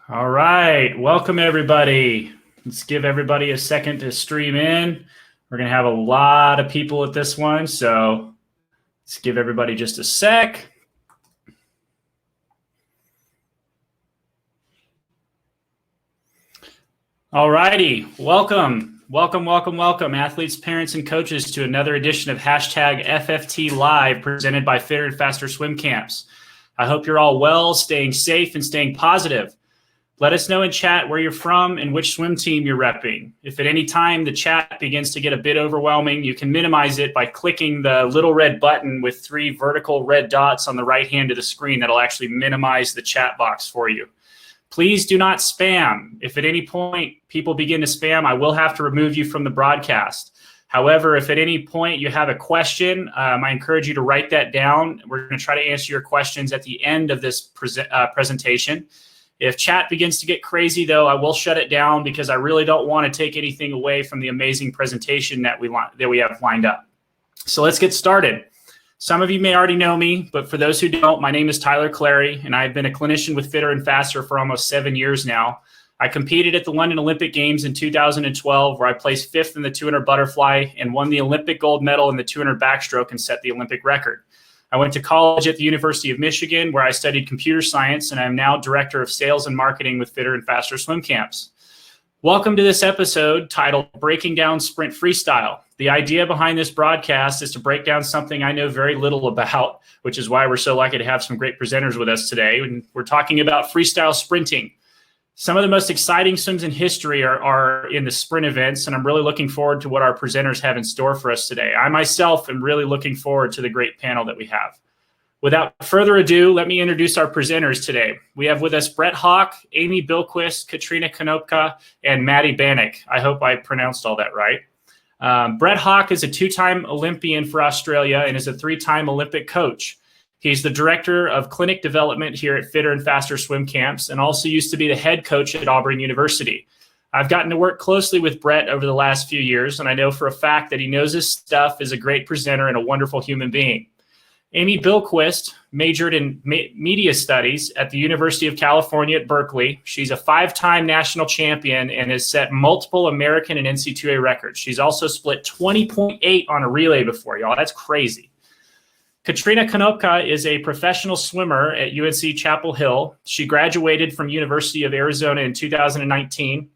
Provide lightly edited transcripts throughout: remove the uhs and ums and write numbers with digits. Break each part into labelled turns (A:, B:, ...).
A: All right. Welcome, everybody. Let's give everybody a second to stream in. We're going to have a lot of people at this one, so let's give everybody just a sec. All righty. Welcome, athletes, parents, and coaches to another edition of #FFT Live presented by Fitter and Faster Swim Camps. I hope you're all well, staying safe, and staying positive. Let us know in chat where you're from and which swim team you're repping. If at any time the chat begins to get a bit overwhelming, you can minimize it by clicking the little red button with 3 vertical red dots on the right hand of the screen. That'll actually minimize the chat box for you. Please do not spam. If at any point people begin to spam, I will have to remove you from the broadcast. However, if at any point you have a question, I encourage you to write that down. We're going to try to answer your questions at the end of this presentation. If chat begins to get crazy, though, I will shut it down because I really don't want to take anything away from the amazing presentation that we have lined up. So let's get started. Some of you may already know me, but for those who don't, my name is Tyler Clary, and I've been a clinician with Fitter and Faster for almost 7 years now. I competed at the London Olympic Games in 2012, where I placed 5th in the 200 butterfly and won the Olympic gold medal in the 200 backstroke and set the Olympic record. I went to college at the University of Michigan, where I studied computer science, and I'm now Director of Sales and Marketing with Fitter and Faster Swim Camps. Welcome to this episode titled Breaking Down Sprint Freestyle. The idea behind this broadcast is to break down something I know very little about, which is why we're so lucky to have some great presenters with us today. And we're talking about freestyle sprinting. Some of the most exciting swims in history are in the sprint events, and I'm really looking forward to what our presenters have in store for us today. I myself am really looking forward to the great panel that we have. Without further ado, let me introduce our presenters today. We have with us Brett Hawke, Amy Bilquist, Katrina Konopka, and Maddie Bannock. I hope I pronounced all that right. Brett Hawke is a 2-time Olympian for Australia and is a 3-time Olympic coach. He's the Director of Clinic Development here at Fitter and Faster Swim Camps and also used to be the head coach at Auburn University. I've gotten to work closely with Brett over the last few years, and I know for a fact that he knows his stuff, is a great presenter, and a wonderful human being. Amy Bilquist majored in media studies at the University of California at Berkeley. She's a 5-time national champion and has set multiple American and NCAA records. She's also split 20.8 on a relay before, y'all. That's crazy. Katrina Konopka is a professional swimmer at UNC Chapel Hill. She graduated from University of Arizona in 2019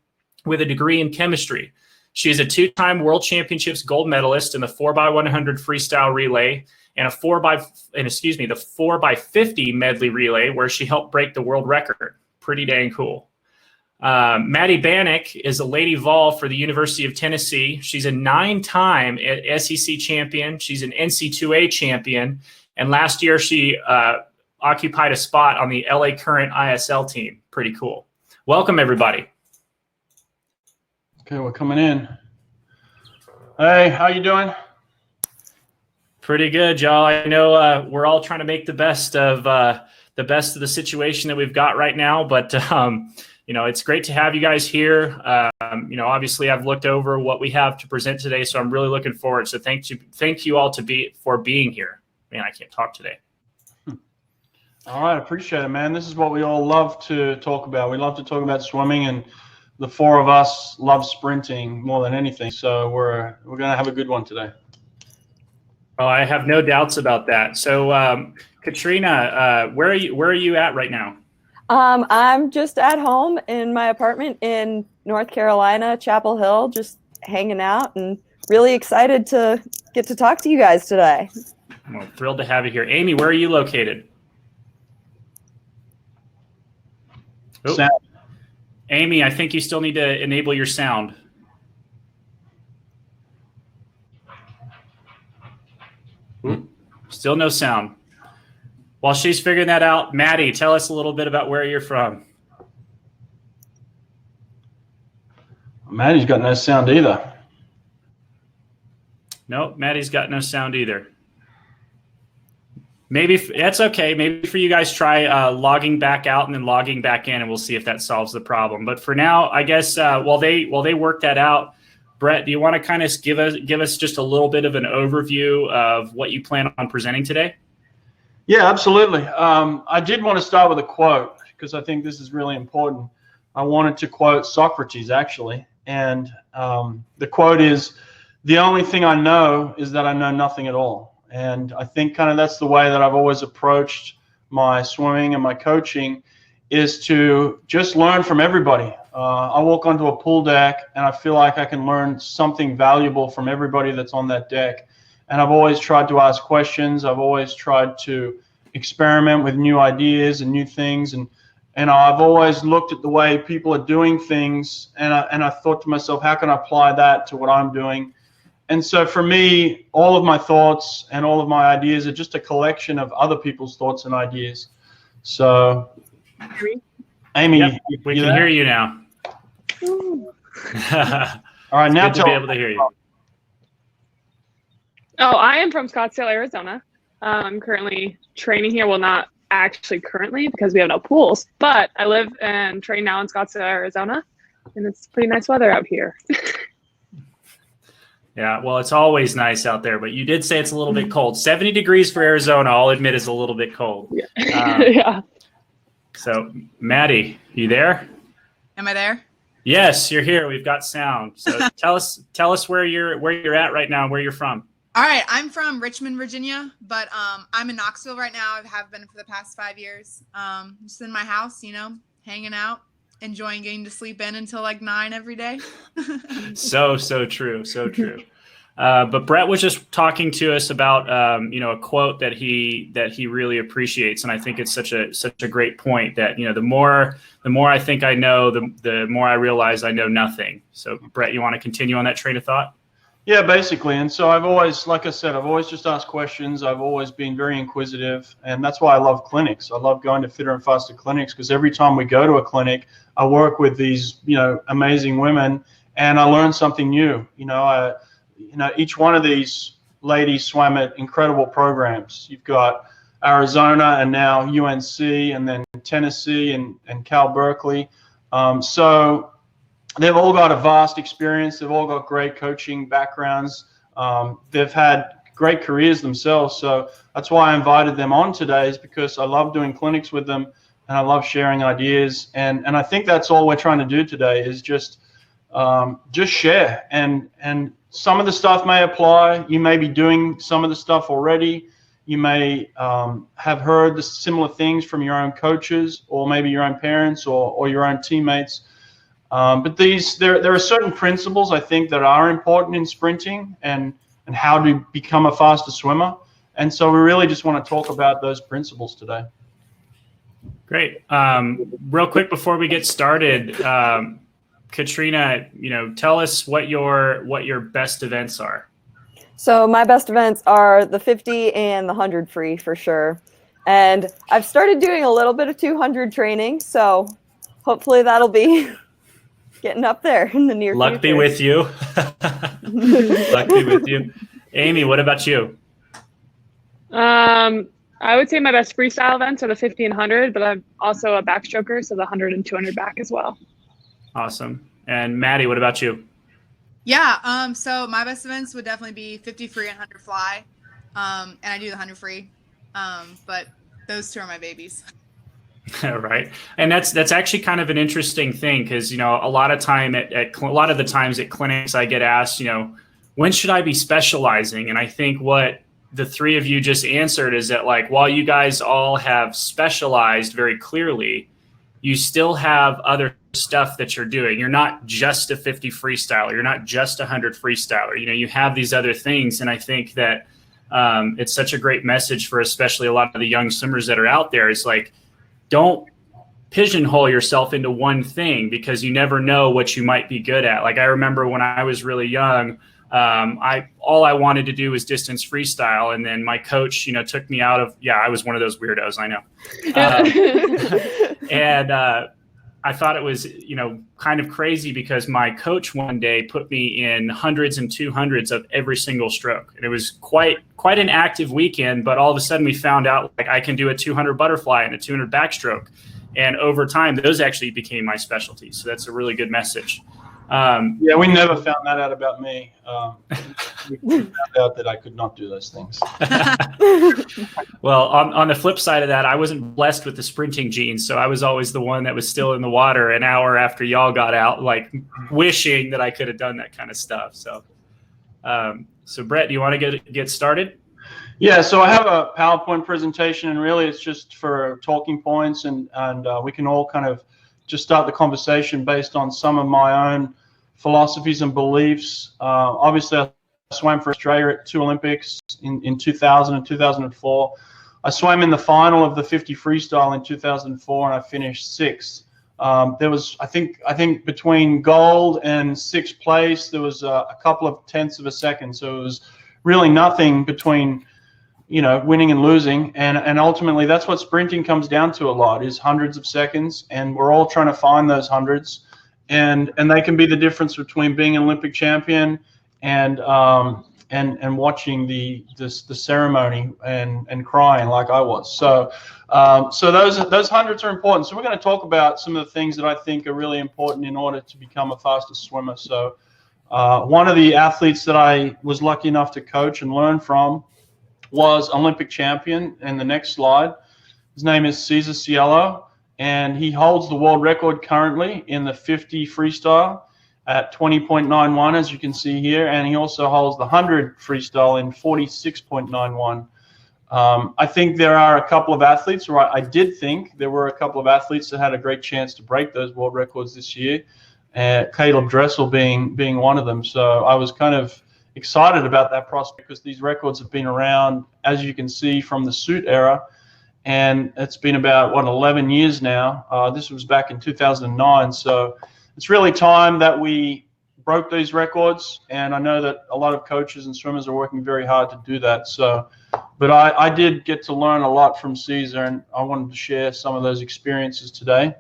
A: with a degree in chemistry. She is a 2-time World Championships gold medalist in the 4x100 freestyle relay and the 4x50 medley relay, where she helped break the world record. Pretty dang cool. Maddie Bannock is a Lady Vol for the University of Tennessee. She's a 9-time SEC champion. She's an NC2A champion. And last year, she occupied a spot on the LA Current ISL team. Pretty cool. Welcome, everybody.
B: Okay, we're coming in. Hey, how you doing?
A: Pretty good, y'all. I know we're all trying to make the best of the situation that we've got right now, but it's great to have you guys here. Obviously I've looked over what we have to present today, so I'm really looking forward. So thank you all for being here. Man, I can't talk today.
B: All right, appreciate it, man. This is what we all love to talk about. We love to talk about swimming, and the 4 of us love sprinting more than anything. So we're gonna have a good one today.
A: Oh, I have no doubts about that. So Katrina, where are you at right now?
C: I'm just at home in my apartment in North Carolina, Chapel Hill, just hanging out and really excited to get to talk to you guys today.
A: Well, thrilled to have you here. Amy, where are you located? Oh. Amy, I think you still need to enable your sound. Ooh, still no sound. While she's figuring that out, Maddie, tell us a little bit about where you're from.
B: Maddie's got no sound either.
A: Nope, Maddie's got no sound either. Maybe that's okay. Maybe for you guys, try logging back out and then logging back in, and we'll see if that solves the problem. But for now, I guess while they work that out, Brett, do you want to kind of give us just a little bit of an overview of what you plan on presenting today?
B: Yeah, absolutely. I did want to start with a quote because I think this is really important. I wanted to quote Socrates, actually. And the quote is, "The only thing I know is that I know nothing at all." And I think kind of that's the way that I've always approached my swimming and my coaching, is to just learn from everybody. I walk onto a pool deck and I feel like I can learn something valuable from everybody that's on that deck. And I've always tried to ask questions. I've always tried to experiment with new ideas and new things. And I've always looked at the way people are doing things, and I thought to myself, how can I apply that to what I'm doing? And so for me, all of my thoughts and all of my ideas are just a collection of other people's thoughts and ideas. So, Amy,
A: yep, we can hear you now.
B: All right, now
A: good to be able to hear you.
D: Oh, I am from Scottsdale, Arizona. I'm currently training here. Well, not actually currently because we have no pools, but I live and train now in Scottsdale, Arizona, and it's pretty nice weather out here.
A: Yeah, well, it's always nice out there, but you did say it's a little bit cold. 70 degrees for Arizona, I'll admit, is a little bit cold.
D: Yeah. Yeah.
A: So, Maddie, you there?
E: Am I there?
A: Yes, you're here. We've got sound. So tell us where you're at right now, where you're from.
E: All right, I'm from Richmond, Virginia, but I'm in Knoxville right now. I have been for the past 5 years. Just in my house, hanging out, enjoying getting to sleep in until like 9 every day.
A: So true, so true. But Brett was just talking to us about a quote that he really appreciates, and I think it's such a great point that the more I think I know, the more I realize I know nothing. So Brett, you want to continue on that train of thought?
B: Yeah, basically. And so I've always, like I said, I've always just asked questions. I've always been very inquisitive, and that's why I love clinics. I love going to Fitter and Faster clinics, because every time we go to a clinic, I work with these amazing women, and I learn something new. Each one of these ladies swam at incredible programs. You've got Arizona and now UNC, and then Tennessee and Cal Berkeley. So they've all got a vast experience. They've all got great coaching backgrounds. They've had great careers themselves. So that's why I invited them on today, is because I love doing clinics with them, and I love sharing ideas. And I think that's all we're trying to do today, is just share. And some of the stuff may apply. You may be doing some of the stuff already. You may have heard the similar things from your own coaches, or maybe your own parents, or your own teammates. But there are certain principles, I think, that are important in sprinting and how to become a faster swimmer. And so we really just want to talk about those principles today.
A: Great. Real quick before we get started, Katrina, tell us what your best events are.
C: So my best events are the 50 and the 100 free for sure. And I've started doing a little bit of 200 training, so hopefully that'll be getting up there in the near future.
A: Luck be with you. Luck be with you. Amy, what about you?
D: I would say my best freestyle events are the 50 and 100, but I'm also a backstroker, so the 100 and 200 back as well.
A: Awesome. And Maddie, what about you?
E: Yeah, so my best events would definitely be 50 free and 100 fly. And I do the 100 free. But those two are my babies.
A: Right. And that's actually kind of an interesting thing, because, a lot of the times at clinics I get asked, when should I be specializing? And I think what the three of you just answered is that, like, while you guys all have specialized very clearly, you still have other stuff that you're doing. You're not just a 50 freestyler. You're not just a 100 freestyler. You have these other things. And I think that it's such a great message for especially a lot of the young swimmers that are out there. It's like, don't pigeonhole yourself into one thing, because you never know what you might be good at. Like, I remember when I was really young, all I wanted to do was distance freestyle. And then my coach, took me out of, I was one of those weirdos, I know. And I thought it was, kind of crazy, because my coach one day put me in hundreds and 200s of every single stroke. And it was quite an active weekend, but all of a sudden we found out, like, I can do a 200 butterfly and a 200 backstroke. And over time, those actually became my specialties. So that's a really good message.
B: Yeah, we never found that out about me. We found out that I could not do those things.
A: Well, on the flip side of that, I wasn't blessed with the sprinting genes, so I was always the one that was still in the water an hour after y'all got out, like wishing that I could have done that kind of stuff. So, so Brett, do you want to get started?
B: Yeah, so I have a PowerPoint presentation, and really it's just for talking points, and we can all kind of just start the conversation based on some of my own philosophies and beliefs. Obviously, I swam for Australia at 2 Olympics in 2000 and 2004. I swam in the final of the 50 freestyle in 2004, and I finished 6th. There was, I think between gold and 6th place, there was a couple of tenths of a second. So it was really nothing between, winning and losing. And ultimately, that's what sprinting comes down to a lot, is hundreds of seconds. And we're all trying to find those hundreds. And they can be the difference between being an Olympic champion and watching the ceremony and crying like I was. So those hundreds are important. So we're going to talk about some of the things that I think are really important in order to become a faster swimmer. So one of the athletes that I was lucky enough to coach and learn from was Olympic champion. And the next slide, his name is Cesar Cielo, and he holds the world record currently in the 50 freestyle at 20.91, as you can see here, and he also holds the 100 freestyle in 46.91. I think there are a couple of athletes, or I did think there were a couple of athletes that had a great chance to break those world records this year, Caleb Dressel being one of them. So I was kind of excited about that prospect, because these records have been around, as you can see, from the suit era, and it's been about 11 years now. This was back in 2009, so it's really time that we broke these records, and I know that a lot of coaches and swimmers are working very hard to do that. So, but I did get to learn a lot from Cesar, and I wanted to share some of those experiences today.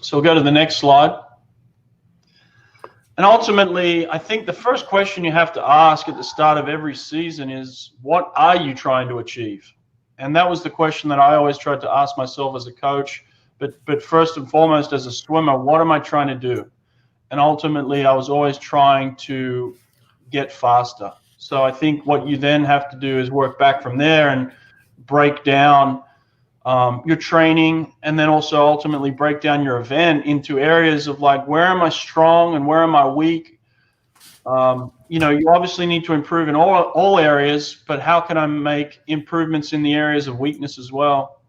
B: So we'll go to the next slide. And ultimately, I think the first question you have to ask at the start of every season is, what are you trying to achieve? And that was the question that I always tried to ask myself as a coach. But first and foremost, as a swimmer, what am I trying to do? And ultimately, I was always trying to get faster. So I think what you then have to do is work back from there and break down your training, and then also ultimately break down your event into areas of, like, where am I strong and where am I weak? You obviously need to improve in all areas, but how can I make improvements in the areas of weakness as well?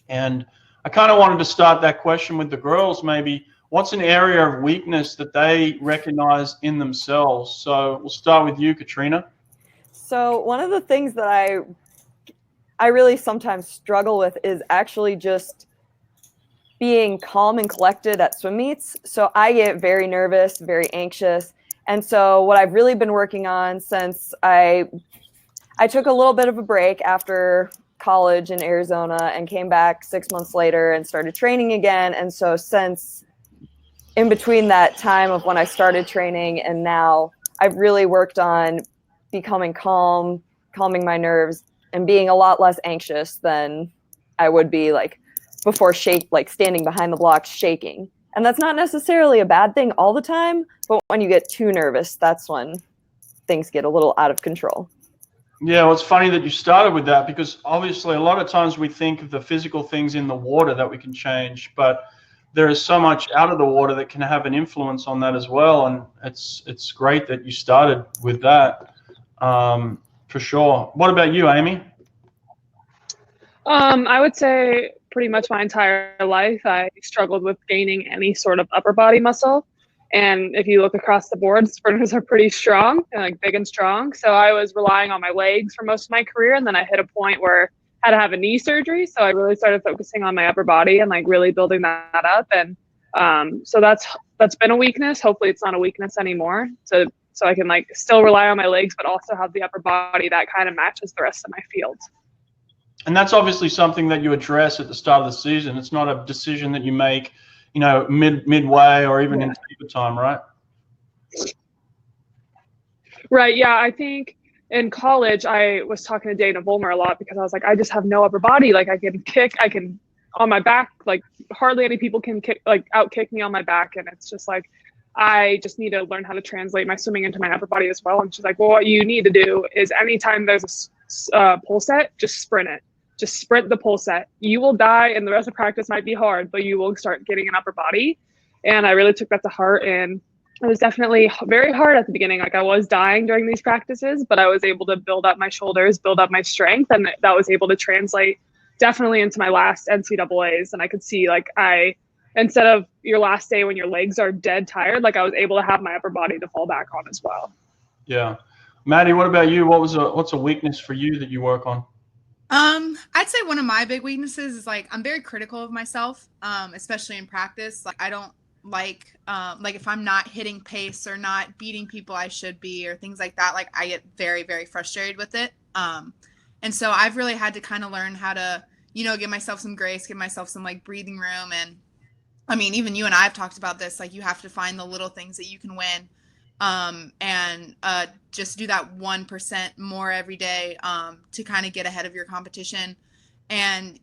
B: And I kind of wanted to start that question with the girls, maybe. What's an area of weakness that they recognize in themselves? So we'll start with you, Katrina.
C: So one of the things that I really sometimes struggle with is actually just being calm and collected at swim meets. So I get very nervous, very anxious. And so what I've really been working on since I took a little bit of a break after college in Arizona and came back 6 months later and started training again. And so since in between that time of when I started training and now, I've really worked on becoming calm, calming my nerves, and being a lot less anxious than I would be like before standing behind the blocks shaking. And that's not necessarily a bad thing all the time, but when you get too nervous, that's when things get a little out of control.
B: Yeah, well, it's funny that you started with that, because obviously a lot of times we think of the physical things in the water that we can change, but there is so much out of the water that can have an influence on that as well. And it's great that you started with that, for sure. What about you, Amy?
D: I would say pretty much my entire life, I struggled with gaining any sort of upper body muscle. And if you look across the board, sprinters are pretty strong, like big and strong. So I was relying on my legs for most of my career. And then I hit a point where I had to have a knee surgery. So I really started focusing on my upper body and like really building that up. And so that's been a weakness. Hopefully it's not a weakness anymore. So I can like still rely on my legs, but also have the upper body that kind of matches the rest of my field.
B: And that's obviously something that you address at the start of the season. It's not a decision that you make, midway or even in taper time, right?
D: Right. Yeah. I think in college, I was talking to Dana Vollmer a lot because I was like, I just have no upper body. Like I can on my back, like hardly any people can out kick me on my back. And it's just like, I just need to learn how to translate my swimming into my upper body as well. And she's like, well, what you need to do is anytime there's a pull set, just sprint it. Just sprint the pull set. You will die and the rest of practice might be hard, but you will start getting an upper body. And I really took that to heart. And it was definitely very hard at the beginning. Like I was dying during these practices, but I was able to build up my shoulders, build up my strength. And that was able to translate definitely into my last NCAAs. And I could see like instead of your last day when your legs are dead tired, like I was able to have my upper body to fall back on as well.
B: Yeah. Maddie, what about you? What's a weakness for you that you work on?
E: I'd say one of my big weaknesses is like I'm very critical of myself, especially in practice. Like I don't like if I'm not hitting pace or not beating people I should be or things like that, like I get very, very frustrated with it. And so I've really had to kind of learn how to, give myself some grace, give myself some like breathing room. And I mean, even you and I have talked about this, like you have to find the little things that you can win. And just do that 1% more every day to kind of get ahead of your competition. And,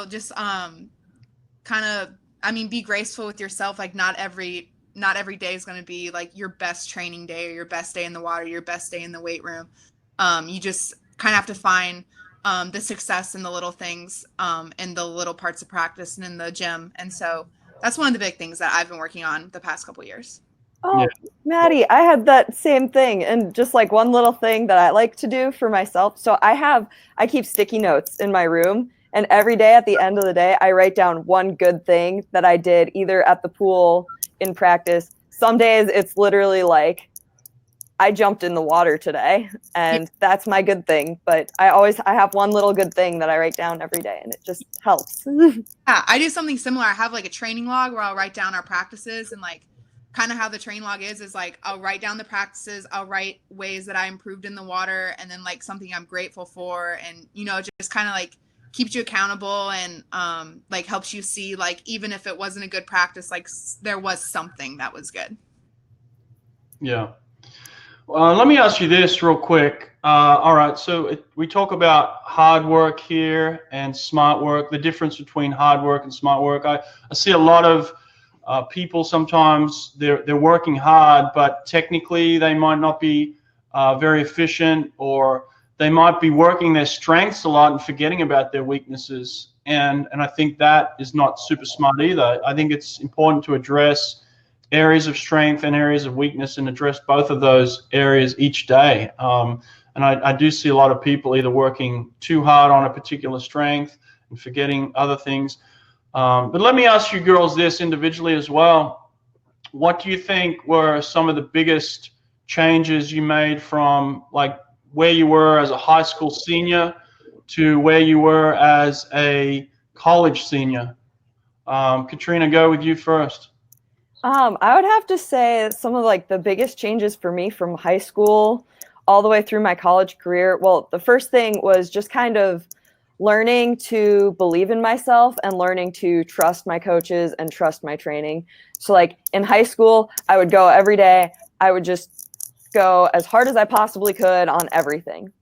E: just kind of, be graceful with yourself. Like not every day is going to be like your best training day or your best day in the water, your best day in the weight room. You just kind of have to find the success in the little things in the little parts of practice and in the gym. And so that's one of the big things that I've been working on the past couple of years.
C: Oh,
B: Yeah.
C: Maddie, I had that same thing. And just like one little thing that I like to do for myself. So I keep sticky notes in my room. And every day at the end of the day, I write down one good thing that I did either at the pool, in practice. Some days it's literally like, I jumped in the water today and that's my good thing. But I have one little good thing that I write down every day and it just helps.
E: Yeah, I do something similar. I have like a training log where I'll write down our practices and like kind of how the train log is like I'll write down the practices, I'll write ways that I improved in the water and then like something I'm grateful for. And, just kind of like keeps you accountable and like helps you see like even if it wasn't a good practice, like there was something that was good.
B: Yeah. Let me ask you this real quick. All right, so we talk about hard work here and smart work, the difference between hard work and smart work. I see a lot of people sometimes they're working hard, but technically they might not be very efficient, or they might be working their strengths a lot and forgetting about their weaknesses. And I think that is not super smart either. I think it's important to address areas of strength and areas of weakness and address both of those areas each day. And I do see a lot of people either working too hard on a particular strength and forgetting other things. But let me ask you girls this individually as well. What do you think were some of the biggest changes you made from like where you were as a high school senior to where you were as a college senior? Katrina, go with you first.
C: I would have to say some of like the biggest changes for me from high school all the way through my college career. Well, the first thing was just kind of learning to believe in myself and learning to trust my coaches and trust my training. So like in high school, I would go every day. I would just go as hard as I possibly could on everything.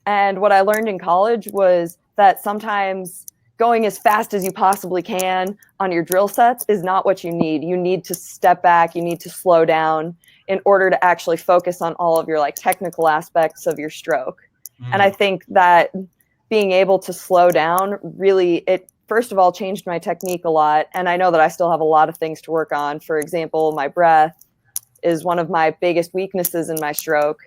C: And what I learned in college was that sometimes going as fast as you possibly can on your drill sets is not what you need. You need to step back. You need to slow down in order to actually focus on all of your like technical aspects of your stroke. And I think that being able to slow down really, it first of all changed my technique a lot. And I know that I still have a lot of things to work on. For example, my breath is one of my biggest weaknesses in my stroke.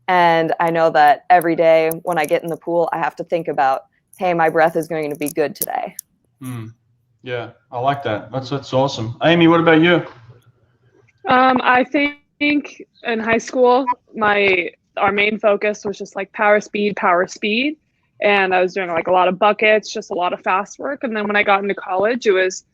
C: And I know that every day when I get in the pool, I have to think about, hey, my breath is going to be good today.
B: Yeah, I like that. That's awesome. Amy, what about you?
D: I think in high school, our main focus was just like power speed. And I was doing like a lot of buckets, just a lot of fast work. And then when I got into college, it was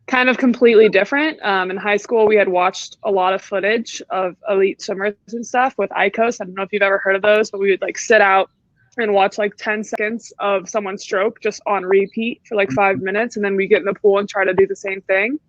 D: kind of completely different. In high school, we had watched a lot of footage of elite swimmers and stuff with ICOS. I don't know if you've ever heard of those, but we would like sit out and watch like 10 seconds of someone's stroke just on repeat for like 5 minutes. And then we get in the pool and try to do the same thing.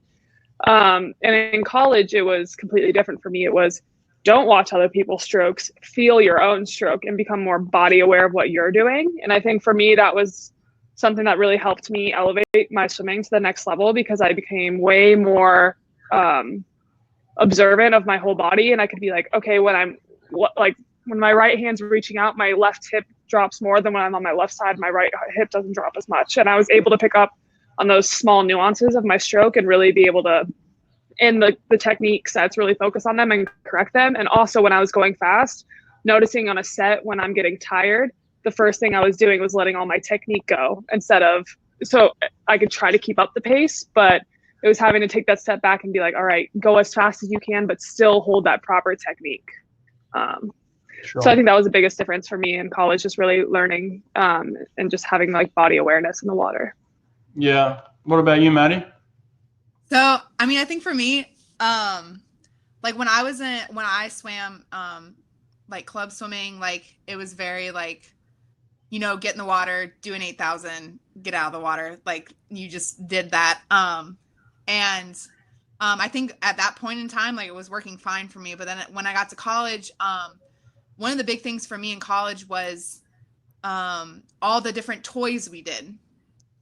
D: And in college, it was completely different for me. It was don't watch other people's strokes, feel your own stroke and become more body aware of what you're doing. And I think for me, that was something that really helped me elevate my swimming to the next level because I became way more observant of my whole body, and I could be like, okay, when my right hand's reaching out, my left hip drops more than when I'm on my left side, my right hip doesn't drop as much. And I was able to pick up on those small nuances of my stroke and really be able to, in the technique sets, really focus on them and correct them. And also when I was going fast, noticing on a set when I'm getting tired, the first thing I was doing was letting all my technique go so I could try to keep up the pace, but it was having to take that step back and be like, all right, go as fast as you can, but still hold that proper technique.
B: Sure.
D: So I think that was the biggest difference for me in college, just really learning and just having like body awareness in the water.
B: Yeah. What about you, Maddie?
E: So, I mean, I think for me, like when I swam, like club swimming, like it was very like, you know, get in the water, do an 8,000, get out of the water. Like you just did that. I think at that point in time, like it was working fine for me. But then when I got to college, one of the big things for me in college was all the different toys we did.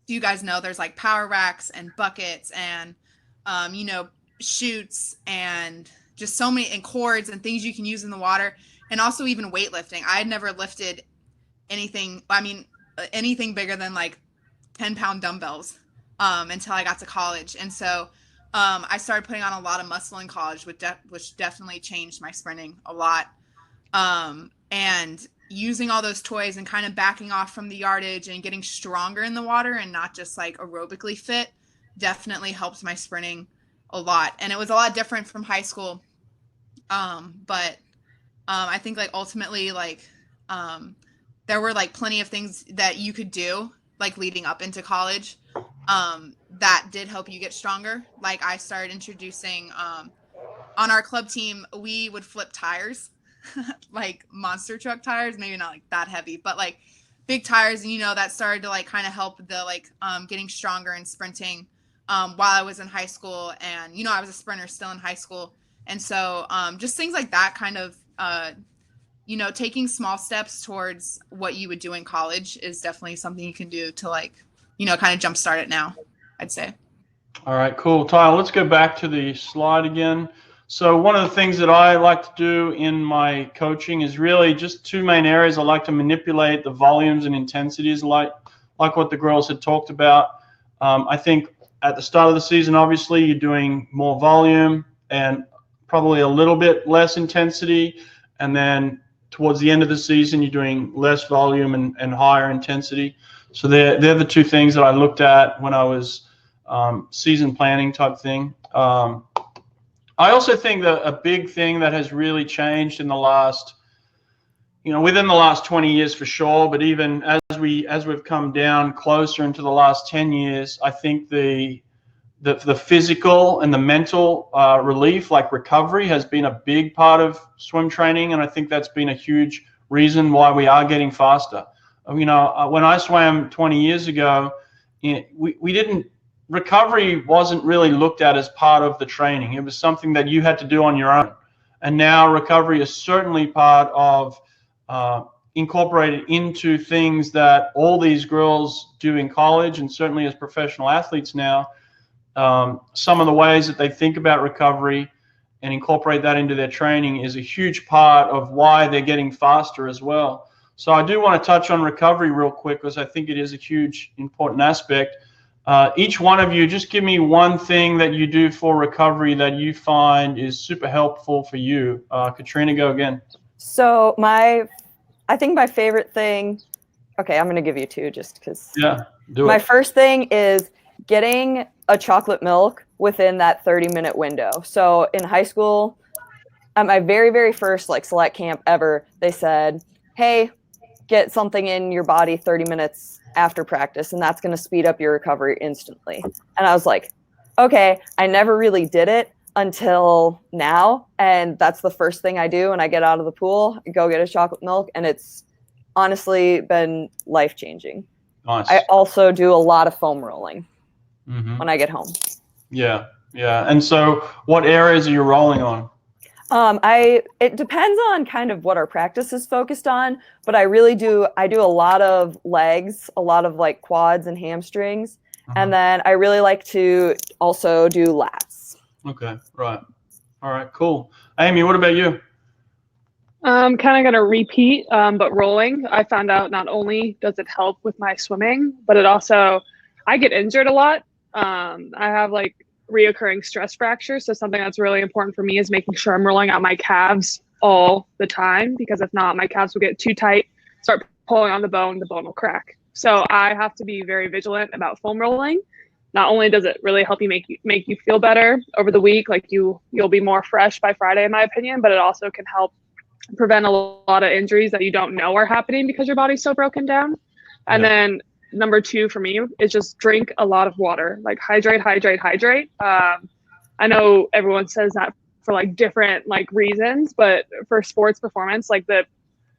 E: You guys know there's like power racks and buckets and, you know, chutes and just so many, and cords and things you can use in the water. And also even weightlifting. I had never lifted anything bigger than like 10-pound dumbbells until I got to college. And so I started putting on a lot of muscle in college, which definitely changed my sprinting a lot. And using all those toys and kind of backing off from the yardage and getting stronger in the water and not just like aerobically fit definitely helped my sprinting a lot. And it was a lot different from high school. But I think like ultimately like there were like plenty of things that you could do like leading up into college that did help you get stronger. Like I started introducing on our club team, we would flip tires. Like monster truck tires, maybe not like that heavy, but like big tires. And, you know, that started to like kind of help the like getting stronger and sprinting while I was in high school. And, you know, I was a sprinter still in high school. And so just things like that kind of, you know, taking small steps towards what you would do in college is definitely something you can do to like, you know, kind of jumpstart it now, I'd say.
B: All right, cool. Tyler, let's go back to the slide again. So one of the things that I like to do in my coaching is really just two main areas. I like to manipulate the volumes and intensities like what the girls had talked about. I think at the start of the season, obviously, you're doing more volume and probably a little bit less intensity. And then towards the end of the season, you're doing less volume and higher intensity. So they're the two things that I looked at when I was season planning type thing. I also think that a big thing that has really changed in the last, you know, within the last 20 years for sure, but even as we've come down closer into the last 10 years, I think the physical and the mental relief, like recovery, has been a big part of swim training, and I think that's been a huge reason why we are getting faster. You know, when I swam 20 years ago, we didn't. Recovery wasn't really looked at as part of the training. It was something that you had to do on your own. And now recovery is certainly part of incorporated into things that all these girls do in college and certainly as professional athletes now. Some of the ways that they think about recovery and incorporate that into their training is a huge part of why they're getting faster as well. So I do want to touch on recovery real quick because I think it is a huge, important aspect. Each one of you, just give me one thing that you do for recovery that you find is super helpful for you. Katrina, go again.
C: So I think my favorite thing, okay, I'm going to give you two just because.
B: Yeah, do it.
C: My first thing is getting a chocolate milk within that 30-minute window. So in high school, at my very, very first like select camp ever, they said, hey, get something in your body 30 minutes after practice, and that's going to speed up your recovery instantly. And I was like, okay, I never really did it until now. And that's the first thing I do when I get out of the pool, go get a chocolate milk. And it's honestly been life-changing.
B: Nice.
C: I also do a lot of foam rolling when I get home.
B: Yeah. And so what areas are you rolling on?
C: It depends on kind of what our practice is focused on, but I do a lot of legs, a lot of like quads and hamstrings. And then I really like to also do lats.
B: Okay. Right. All right, cool. Amy, what about you?
D: I'm kind of going to repeat, but rolling. I found out not only does it help with my swimming, but it also, I get injured a lot. I have like reoccurring stress fractures. So something that's really important for me is making sure I'm rolling out my calves all the time, because if not, my calves will get too tight, start pulling on the bone will crack. So I have to be very vigilant about foam rolling. Not only does it really help you make you feel better over the week, like you'll be more fresh by Friday, in my opinion, but it also can help prevent a lot of injuries that you don't know are happening because your body's so broken down. And then number 2 for me is just drink a lot of water, like hydrate. I know everyone says that for like different like reasons, but for sports performance, like the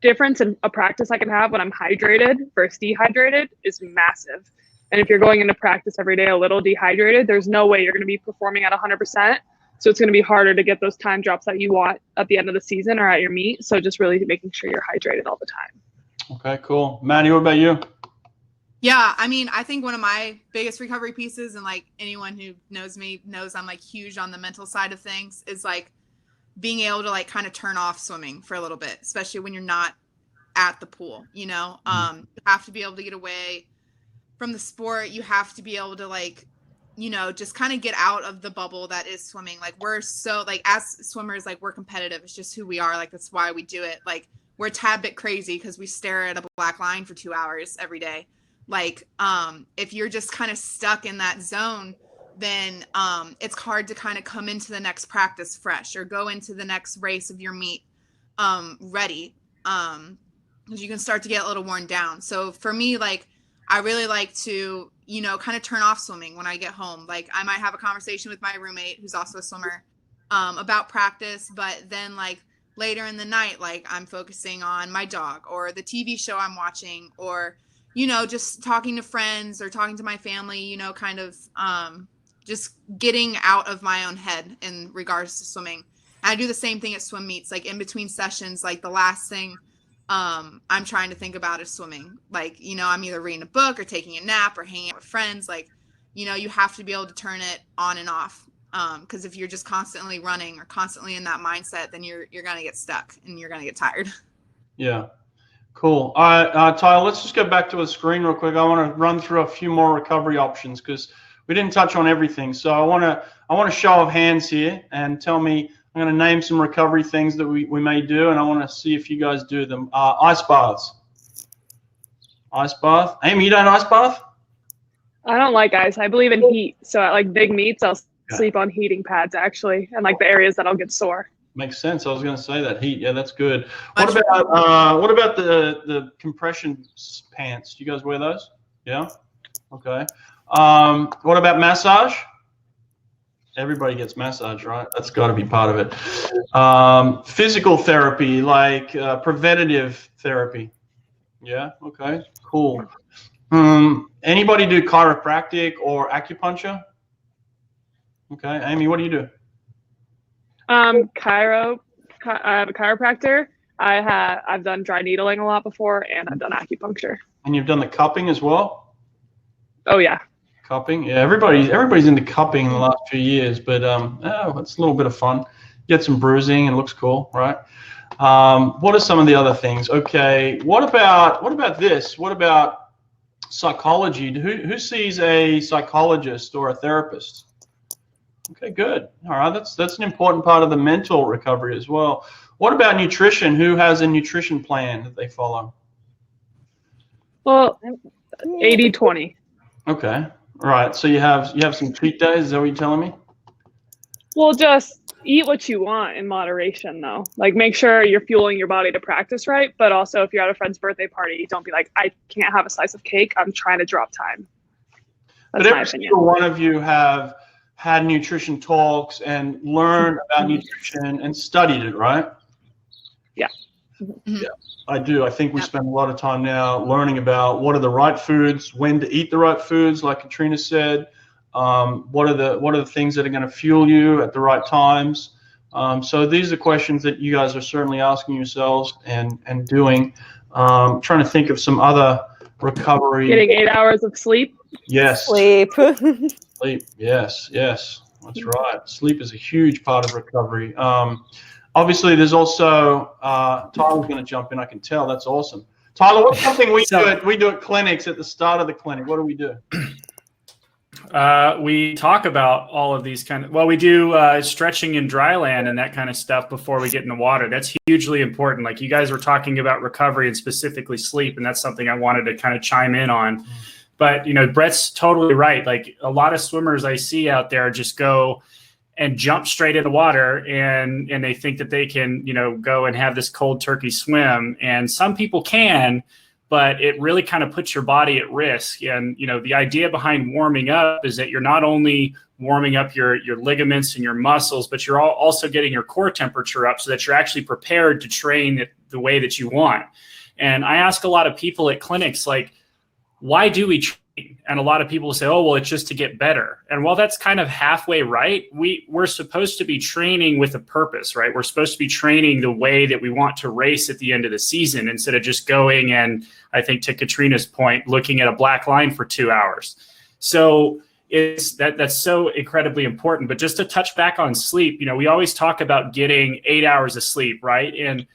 D: difference in a practice I can have when I'm hydrated versus dehydrated is massive. And if you're going into practice every day a little dehydrated, there's no way you're going to be performing at 100%. So it's going to be harder to get those time drops that you want at the end of the season or at your meet. So just really making sure you're hydrated all the time.
B: Okay, cool. Maddie, what about you?
E: Yeah, I mean, I think one of my biggest recovery pieces, and like anyone who knows me knows I'm like huge on the mental side of things, is like being able to like kind of turn off swimming for a little bit, especially when you're not at the pool, you know. You have to be able to get away from the sport. You have to be able to like, you know, just kind of get out of the bubble that is swimming. Like we're so like, as swimmers, like we're competitive. It's just who we are. Like that's why we do it. Like we're a tad bit crazy because we stare at a black line for 2 hours every day. Like if you're just kind of stuck in that zone, then it's hard to kind of come into the next practice fresh or go into the next race of your meet ready, because you can start to get a little worn down. So for me, like I really like to, you know, kind of turn off swimming when I get home. Like I might have a conversation with my roommate who's also a swimmer about practice, but then like later in the night, like I'm focusing on my dog or the TV show I'm watching, or, you know, just talking to friends or talking to my family, you know, kind of just getting out of my own head in regards to swimming. And I do the same thing at swim meets, like in between sessions, like the last thing I'm trying to think about is swimming. Like, you know, I'm either reading a book or taking a nap or hanging out with friends. Like, you know, you have to be able to turn it on and off. Because if you're just constantly running or constantly in that mindset, then you're going to get stuck and you're going to get tired.
B: Yeah. Cool. All right, Tyler, let's just go back to the screen real quick. I want to run through a few more recovery options because we didn't touch on everything. So I want a show of hands here and tell me. I'm going to name some recovery things that we may do, and I want to see if you guys do them. Ice baths. Ice bath. Amy, you don't ice bath?
D: I don't like ice. I believe in heat. So at like big meets, I'll sleep on heating pads actually, and like the areas that I'll get sore.
B: Makes sense. I was going to say that heat. Yeah, that's good. What about the compression pants? Do you guys wear those? Yeah. Okay. What about massage? Everybody gets massage, right? That's got to be part of it. Physical therapy, like preventative therapy. Yeah. Okay. Cool. Anybody do chiropractic or acupuncture? Okay. Amy, what do you do?
D: I have a chiropractor. I've done dry needling a lot before, and I've done acupuncture.
B: And you've done the cupping as well?
D: Oh yeah.
B: Cupping, yeah. Everybody's into cupping in the last few years, but it's a little bit of fun. Get some bruising and it looks cool, right? What are some of the other things? Okay, what about this? What about psychology? Who sees a psychologist or a therapist? Okay, good. All right, that's an important part of the mental recovery as well. What about nutrition? Who has a nutrition plan that they follow?
D: Well, 80-20.
B: Okay. All right. So you have some cheat days. Is that what you're telling me?
D: Well, just eat what you want in moderation, though. Like, make sure you're fueling your body to practice right. But also, if you're at a friend's birthday party, don't be like, I can't have a slice of cake. I'm trying to drop time. That's my opinion. But every
B: single one of you have had nutrition talks and learned about nutrition and studied it, right?
D: Yeah.
B: Yeah, I do. I think we spend a lot of time now learning about what are the right foods, when to eat the right foods, like Katrina said. What are the things that are going to fuel you at the right times? So these are questions that you guys are certainly asking yourselves and doing. Trying to think of some other recovery.
D: Getting 8 hours of sleep.
B: Yes.
C: Sleep.
B: Sleep. Yes. That's right. Sleep is a huge part of recovery. Obviously, there's also Tyler's going to jump in. I can tell. That's awesome. Tyler, what's something we do at clinics at the start of the clinic? What do we do?
A: We talk about all of these we do stretching in dry land and that kind of stuff before we get in the water. That's hugely important. Like you guys were talking about recovery and specifically sleep, and that's something I wanted to kind of chime in on. But, Brett's totally right. Like a lot of swimmers I see out there just go and jump straight in the water and they think that they can, go and have this cold turkey swim. And some people can, but it really kind of puts your body at risk. And, the idea behind warming up is that you're not only warming up your ligaments and your muscles, but you're also getting your core temperature up so that you're actually prepared to train the way that you want. And I ask a lot of people at clinics, like, why do we train? And a lot of people say, oh, well, it's just to get better. And while that's kind of halfway right, we're supposed to be training with a purpose, right? We're supposed to be training the way that we want to race at the end of the season instead of just going and, I think to Katrina's point, looking at a black line for 2 hours. So that's so incredibly important. But just to touch back on sleep, we always talk about getting 8 hours of sleep, right? And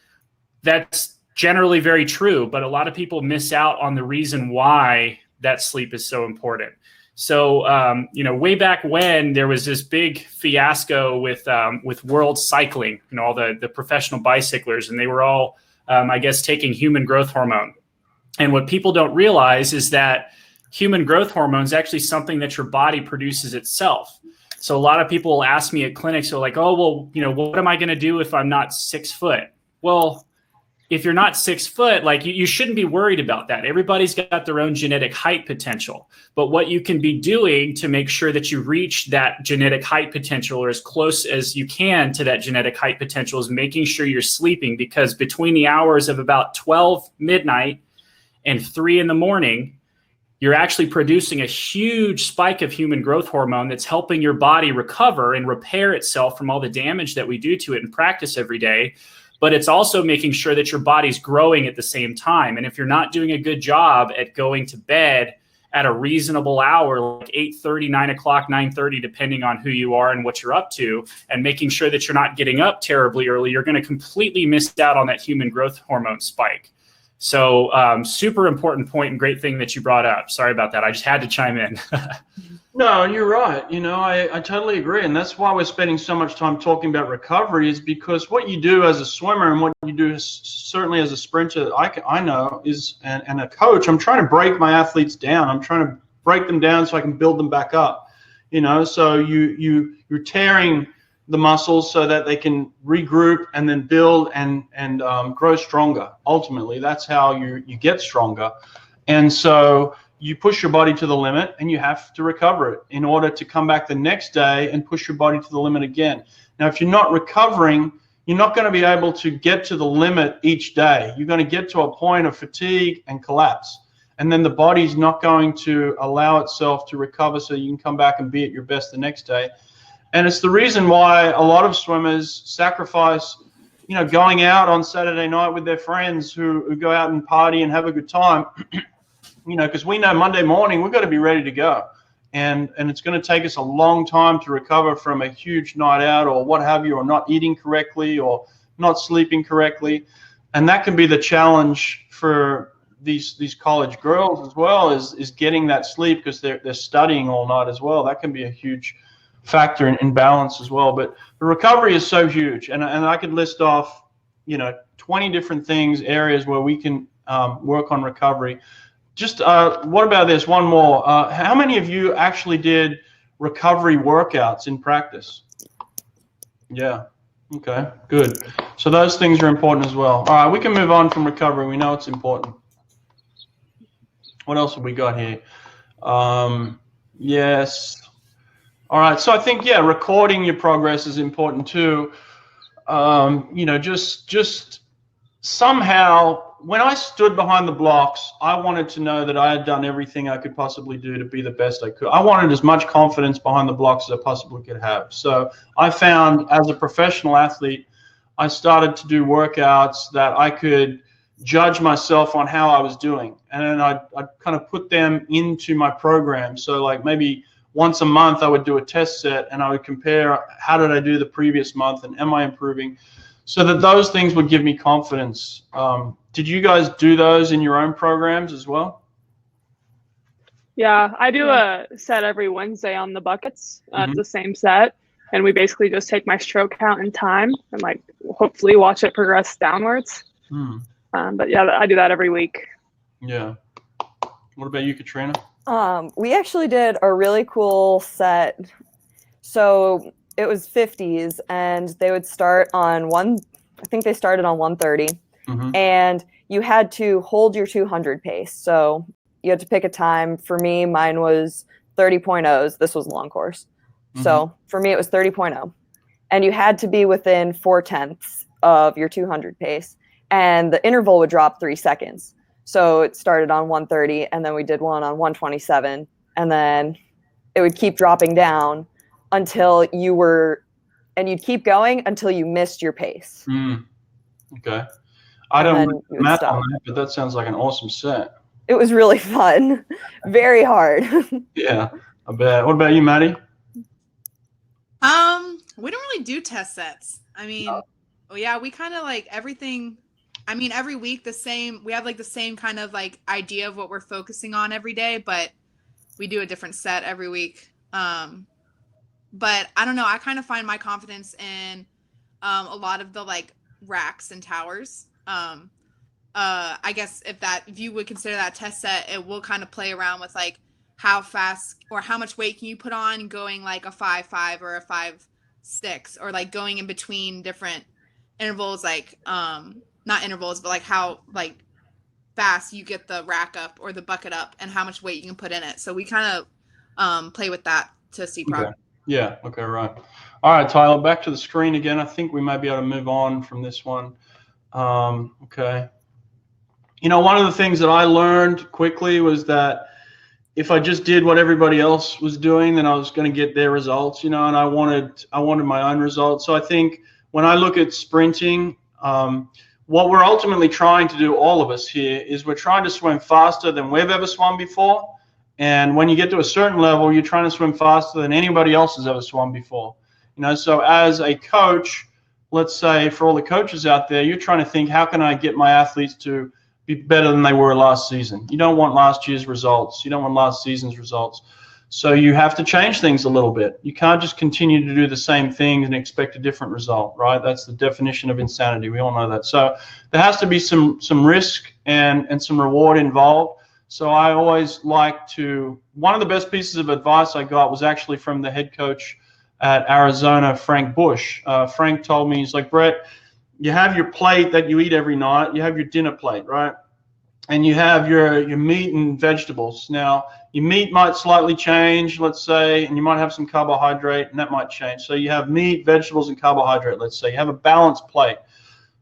A: that's generally very true, but a lot of people miss out on the reason why that sleep is so important. So, way back when there was this big fiasco with world cycling, all the professional bicyclers, and they were all, taking human growth hormone. And what people don't realize is that human growth hormone is actually something that your body produces itself. So a lot of people will ask me at clinics, they're like, oh, well, what am I going to do if I'm not 6 foot? Well, if you're not 6 foot, like you shouldn't be worried about that. Everybody's got their own genetic height potential. But what you can be doing to make sure that you reach that genetic height potential or as close as you can to that genetic height potential is making sure you're sleeping, because between the hours of about 12 midnight and 3 in the morning, you're actually producing a huge spike of human growth hormone that's helping your body recover and repair itself from all the damage that we do to it in practice every day. But it's also making sure that your body's growing at the same time. And if you're not doing a good job at going to bed at a reasonable hour, like 8:30, 9 o'clock, 9:30, depending on who you are and what you're up to, and making sure that you're not getting up terribly early, you're going to completely miss out on that human growth hormone spike. So super important point and great thing that you brought up. Sorry about that. I just had to chime in.
B: No, you're right. I totally agree. And that's why we're spending so much time talking about recovery, is because what you do as a swimmer and what you do certainly as a sprinter, I know is, and a coach, I'm trying to break my athletes down. I'm trying to break them down so I can build them back up. So you're tearing the muscles so that they can regroup and then build and grow stronger. Ultimately, that's how you get stronger. And so you push your body to the limit and you have to recover it in order to come back the next day and push your body to the limit again. Now, if you're not recovering, you're not going to be able to get to the limit each day. You're going to get to a point of fatigue and collapse. And then the body's not going to allow itself to recover so you can come back and be at your best the next day. And it's the reason why a lot of swimmers sacrifice, going out on Saturday night with their friends who go out and party and have a good time. Because we know Monday morning we've got to be ready to go, and it's going to take us a long time to recover from a huge night out or what have you, or not eating correctly or not sleeping correctly, and that can be the challenge for these college girls as well, is getting that sleep, because they're studying all night as well. That can be a huge factor in balance as well. But the recovery is so huge, and I could list off 20 different areas where we can work on recovery. Just what about this? One more. How many of you actually did recovery workouts in practice? Yeah. Okay, good. So those things are important as well. All right, we can move on from recovery. We know it's important. What else have we got here? Yes. All right, so I think, recording your progress is important too. Just somehow, when I stood behind the blocks, I wanted to know that I had done everything I could possibly do to be the best I could. I wanted as much confidence behind the blocks as I possibly could have. So I found, as a professional athlete, I started to do workouts that I could judge myself on how I was doing. And then I'd kind of put them into my program. So like maybe once a month I would do a test set and I would compare how did I do the previous month and am I improving, so that those things would give me confidence. Did you guys do those in your own programs as well?
D: Yeah, I do a set every Wednesday on the buckets. It's the same set. And we basically just take my stroke count and time and like hopefully watch it progress downwards. But yeah, I do that every week.
B: Yeah. What about you, Katrina?
C: We actually did a really cool set. So it was 50s and they would start on I think they started on 130 and you had to hold your 200 pace. So you had to pick a time. For me, mine was 30.0s. This was a long course. So for me, it was 30.0. And you had to be within 4/10 of your 200 pace. And the interval would drop 3 seconds. So it started on 130, and then we did one on 127. And then it would keep dropping down until you'd keep going until you missed your pace.
B: Okay. I don't know math on that, but that sounds like an awesome set.
C: It was really fun. Very hard.
B: Yeah, I bet. What about you, Maddie?
E: We don't really do test sets. I mean, yeah, we kind of like everything. I mean, every week we have like the same kind of like idea of what we're focusing on every day, but we do a different set every week. But I don't know. I kind of find my confidence in a lot of the like racks and towers. I guess if you would consider that test set, it will kind of play around with like how fast or how much weight can you put on going like a 5.5 or a 5.6, or like going in between different intervals, like not intervals, but like how like fast you get the rack up or the bucket up and how much weight you can put in it. So we kind of play with that to see progress.
B: Okay. Yeah. Okay. Right. All right, Tyler, back to the screen again. I think we might be able to move on from this one. Okay. You know, one of the things that I learned quickly was that if I just did what everybody else was doing, then I was going to get their results, you know, and I wanted my own results. So I think when I look at sprinting, what we're ultimately trying to do, all of us here, is we're trying to swim faster than we've ever swum before. And when you get to a certain level, you're trying to swim faster than anybody else has ever swum before. You know, so as a coach, let's say for all the coaches out there, you're trying to think, how can I get my athletes to be better than they were last season? You don't want last year's results. You don't want last season's results. So you have to change things a little bit. You can't just continue to do the same things and expect a different result, right? That's the definition of insanity. We all know that. So there has to be some risk and some reward involved. So I always like to, one of the best pieces of advice I got was actually from the head coach at Arizona, Frank Bush. Frank told me, he's like, Brett, you have your plate that you eat every night. You have your dinner plate, right? And you have your meat and vegetables. Now, your meat might slightly change, let's say, and you might have some carbohydrate, and that might change. So you have meat, vegetables, and carbohydrate, let's say. You have a balanced plate.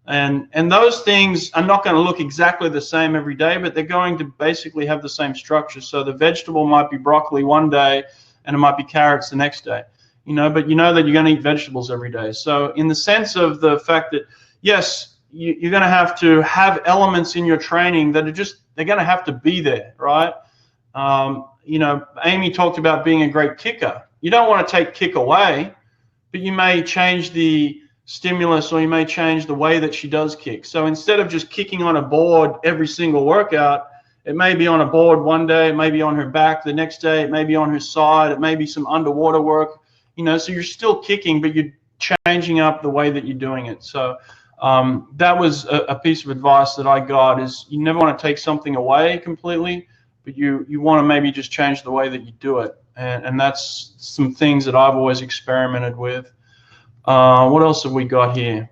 B: And those things are not going to look exactly the same every day, but they're going to basically have the same structure. So the vegetable might be broccoli one day, and it might be carrots the next day. You know, but you know that you're going to eat vegetables every day. So in the sense of the fact that, yes, you're going to have elements in your training that they're going to have to be there, right? You know, Amy talked about being a great kicker. You don't want to take kick away, but you may change the stimulus, or you may change the way that she does kick. So instead of just kicking on a board every single workout, it may be on a board one day, it may be on her back the next day, it may be on her side, it may be some underwater work. You know, so you're still kicking, but you're changing up the way that you're doing it. So that was a piece of advice that I got, is you never want to take something away completely, but you want to maybe just change the way that you do it. And that's some things that I've always experimented with. What else have we got here?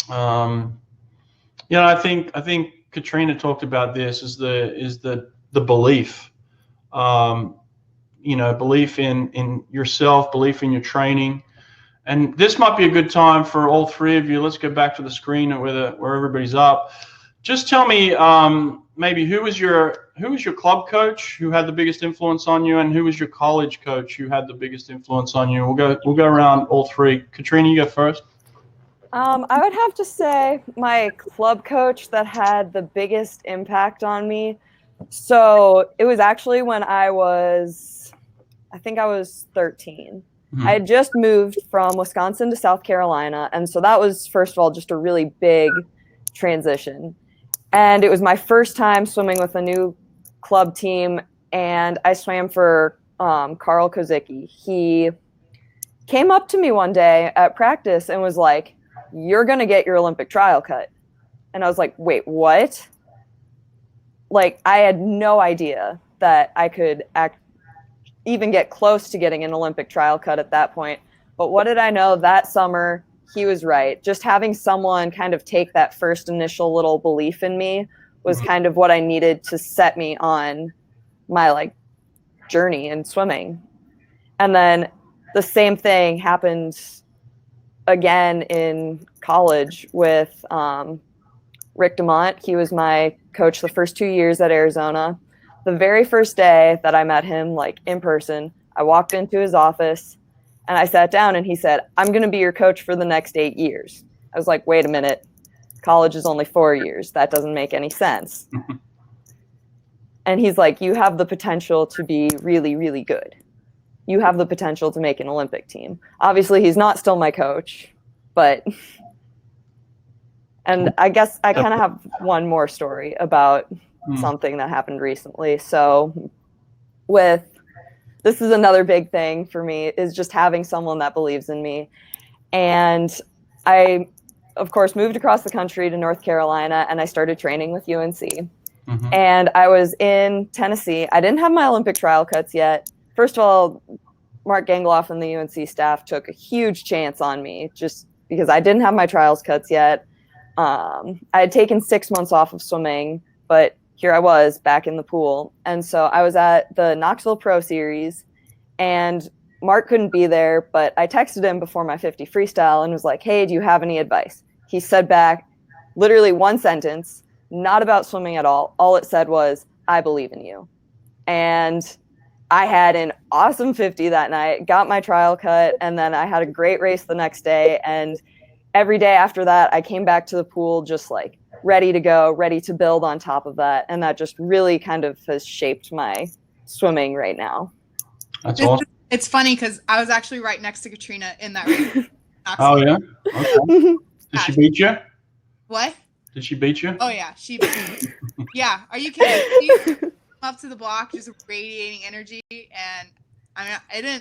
B: You know, I think Katrina talked about this, is the belief. You know, belief in yourself, belief in your training. And this might be a good time for all three of you. Let's go back to the screen where everybody's up. Just tell me maybe who was your club coach who had the biggest influence on you, and who was your college coach who had the biggest influence on you. We'll go around all three. Katrina, you go first.
C: I would have to say my club coach that had the biggest impact on me. So it was actually when I was I think I was 13. I had just moved from Wisconsin to South Carolina. And so that was, first of all, just a really big transition. And it was my first time swimming with a new club team. And I swam for Carl Kozicki. He came up to me one day at practice and was like, "You're going to get your Olympic trial cut." And I was like, "Wait, what?" Like, I had no idea that I could even get close to getting an Olympic trial cut at that point. But what did I know? That summer, he was right. Just having someone kind of take that first initial little belief in me was kind of what I needed to set me on my like journey in swimming. And then the same thing happened again in college with Rick DeMont. He was my coach the first 2 years at Arizona. The very first day that I met him, like in person, I walked into his office and I sat down and he said, "I'm going to be your coach for the next 8 years." I was like, "Wait a minute. College is only 4 years. That doesn't make any sense." And he's like, "You have the potential to be really, really good. You have the potential to make an Olympic team." Obviously, he's not still my coach, but, and I guess I kind of have one more story about something that happened recently. So this is another big thing for me, is just having someone that believes in me. And I, of course, moved across the country to North Carolina and I started training with UNC. And I was in Tennessee. I didn't have my Olympic trial cuts yet. First of all, Mark Gangloff and the UNC staff took a huge chance on me just because I didn't have my trials cuts yet. I had taken 6 months off of swimming, but here I was back in the pool. And so I was at the Knoxville Pro Series and Mark couldn't be there, but I texted him before my 50 freestyle and was like, "Hey, do you have any advice?" He said back literally one sentence, not about swimming at all. All it said was, "I believe in you." And I had an awesome 50 that night, got my trial cut, and then I had a great race the next day. And every day after that, I came back to the pool just like ready to go, ready to build on top of that. And that just really kind of has shaped my swimming right now.
B: That's awesome.
E: It's funny because I was actually right next to Katrina in that race.
B: Oh, yeah? Okay. Did she beat you?
E: What?
B: Did she beat you?
E: Oh, yeah. She beat me. Yeah. Are you kidding? She came up to the block just radiating energy. And I mean,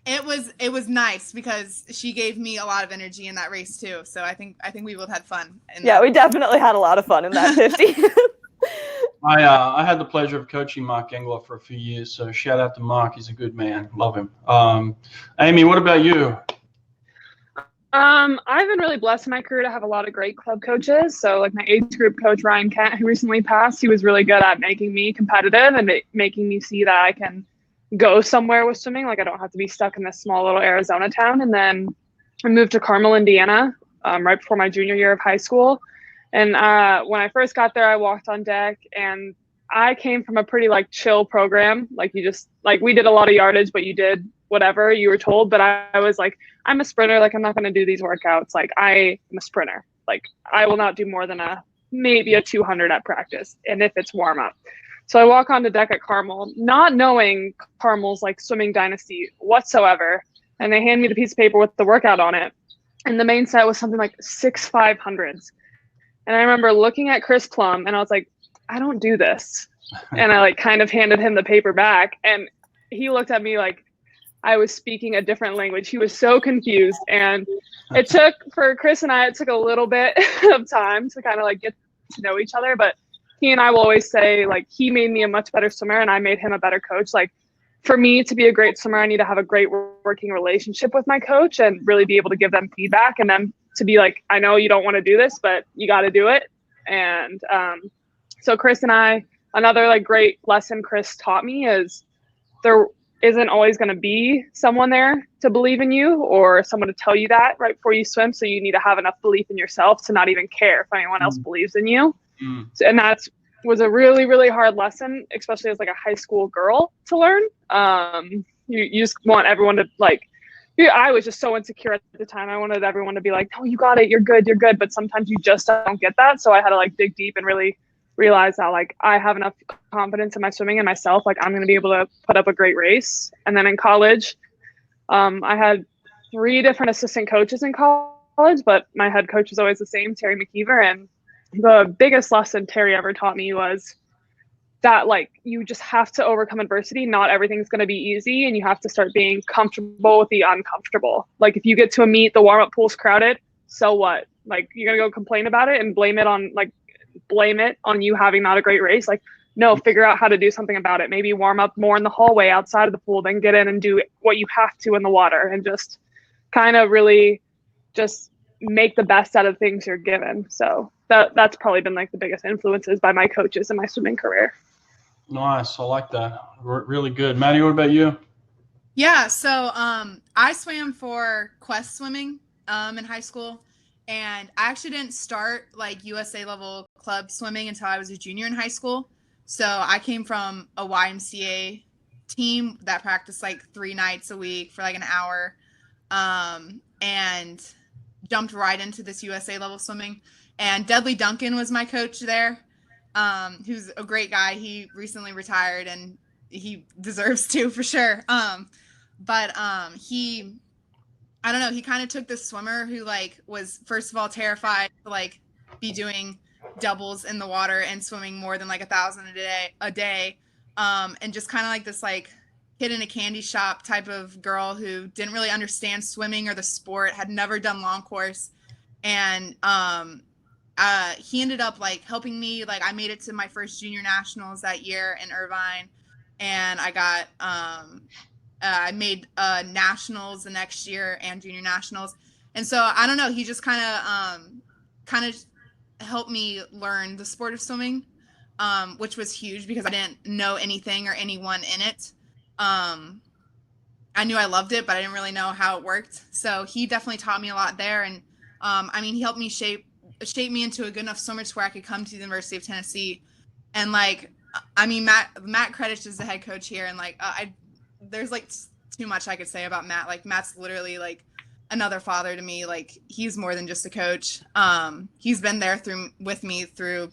E: it was nice because she gave me a lot of energy in that race too. So I think we both had fun.
C: Yeah, we definitely had a lot of fun in that 50.
B: I had the pleasure of coaching Mark Engler for a few years, so shout out to Mark. He's a good man. Love him. Amy, what about you?
D: I've been really blessed in my career to have a lot of great club coaches. So like my age group coach, Ryan Kent, who recently passed, he was really good at making me competitive and making me see that I can go somewhere with swimming. Like I don't have to be stuck in this small little Arizona town. And then I moved to Carmel, Indiana, right before my junior year of high school. And when I first got there, I walked on deck and I came from a pretty like chill program. Like you just like, we did a lot of yardage, but you did whatever you were told. But I was like, I'm a sprinter. Like I'm not going to do these workouts. Like I am a sprinter. Like I will not do more than maybe a 200 at practice. And if it's warm up. So I walk on the deck at Carmel, not knowing Carmel's like swimming dynasty whatsoever. And they hand me the piece of paper with the workout on it. And the main set was something like 6 500s. And I remember looking at Chris Plum and I was like, I don't do this. And I like kind of handed him the paper back and he looked at me like I was speaking a different language. He was so confused. And it took, for Chris and I, it took a little bit of time to kind of like get to know each other. But he and I will always say like he made me a much better swimmer and I made him a better coach. Like for me to be a great swimmer, I need to have a great working relationship with my coach and really be able to give them feedback and then to be like, I know you don't want to do this, but you got to do it. And so Chris and I, another like great lesson Chris taught me is there isn't always going to be someone there to believe in you or someone to tell you that right before you swim. So you need to have enough belief in yourself to not even care if anyone else believes in you. So, and that was a really, really hard lesson, especially as like a high school girl to learn. You just want everyone to like, I was just so insecure at the time. I wanted everyone to be like, "Oh, you got it. You're good. You're good." But sometimes you just don't get that. So I had to like dig deep and really realized that like I have enough confidence in my swimming and myself, like I'm going to be able to put up a great race. And then in college, I had 3 different assistant coaches in college, but my head coach was always the same, Terry McKeever. And the biggest lesson Terry ever taught me was that like you just have to overcome adversity. Not everything's going to be easy, and you have to start being comfortable with the uncomfortable. Like if you get to a meet, the warm-up pool's crowded, so what? Like you're going to go complain about it and blame it on you having not a great race? Like no, figure out how to do something about it. Maybe warm up more in the hallway outside of the pool, then get in and do what you have to in the water, and just kind of really just make the best out of things you're given. So that's probably been like the biggest influences by my coaches in my swimming career.
B: Nice. I like that. Really good. Maddie, what about you?
E: Yeah, so I swam for Quest Swimming in high school, and I actually didn't start like USA level club swimming until I was a junior in high school. So I came from a YMCA team that practiced like 3 nights a week for like an hour, and jumped right into this USA level swimming. And Dudley Duncan was my coach there. Who's a great guy. He recently retired, and he deserves to for sure. But he, I don't know, he kind of took this swimmer who like was first of all terrified to like be doing doubles in the water and swimming more than like 1,000 a day, and just kind of like this like kid in a candy shop type of girl who didn't really understand swimming or the sport, had never done long course, and he ended up like helping me. Like I made it to my first junior nationals that year in Irvine, and I got I made nationals the next year and junior nationals. And so I don't know, he just kind of helped me learn the sport of swimming, which was huge because I didn't know anything or anyone in it. I knew I loved it, but I didn't really know how it worked. So he definitely taught me a lot there, and I mean, he helped me shape me into a good enough swimmer to where I could come to the University of Tennessee. And like, I mean, Matt Kredich is the head coach here, and like there's like too much I could say about Matt. Like Matt's literally like another father to me. Like he's more than just a coach. He's been there with me through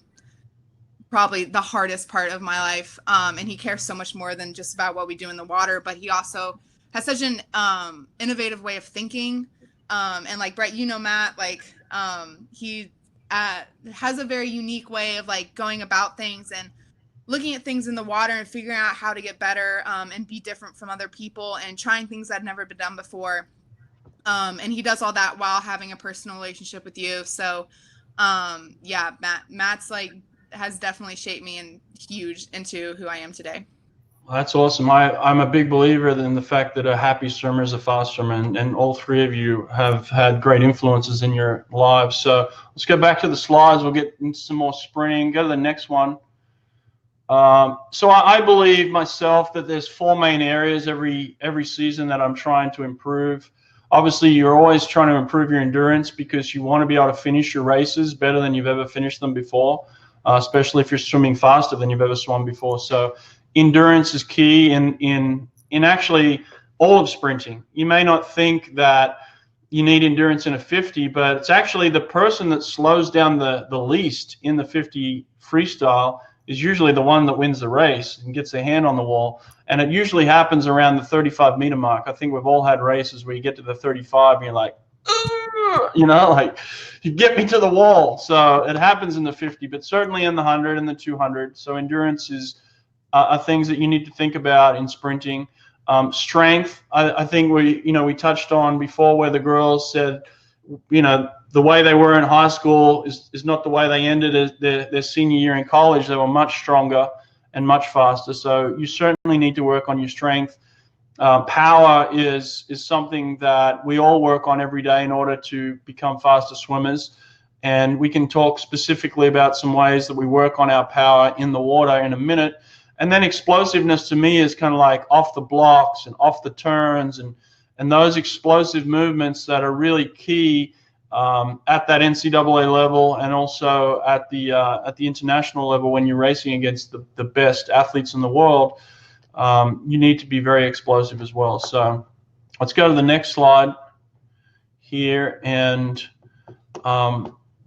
E: probably the hardest part of my life, and he cares so much more than just about what we do in the water, but he also has such an innovative way of thinking, and like Brett, you know Matt, like he has a very unique way of like going about things and looking at things in the water and figuring out how to get better, and be different from other people and trying things that had never been done before. And he does all that while having a personal relationship with you. So yeah, Matt's like has definitely shaped me and huge into who I am today.
B: Well, that's awesome. I'm a big believer in the fact that a happy swimmer is a fast swimmer, and all 3 of you have had great influences in your lives. So let's go back to the slides. We'll get into some more sprinting. Go to the next one. So I believe myself that there's 4 main areas every season that I'm trying to improve. Obviously, you're always trying to improve your endurance because you want to be able to finish your races better than you've ever finished them before, especially if you're swimming faster than you've ever swum before. So endurance is key in actually all of sprinting. You may not think that you need endurance in a 50, but it's actually the person that slows down the least in the 50 freestyle is usually the one that wins the race and gets their hand on the wall. And it usually happens around the 35-meter mark. I think we've all had races where you get to the 35 and you're like, you know, like you get me to the wall. So it happens in the 50, but certainly in the 100 and the 200. So endurance is are things that you need to think about in sprinting. Strength, I think we touched on before, where the girls said, the way they were in high school is not the way they ended their senior year in college. They were much stronger and much faster. So you certainly need to work on your strength. Power is something that we all work on every day in order to become faster swimmers. And we can talk specifically about some ways that we work on our power in the water in a minute. And then explosiveness to me is kind of like off the blocks and off the turns and those explosive movements that are really key at that NCAA level and also at the international level when you're racing against the best athletes in the world. You need to be very explosive as well. So let's go to the next slide here, and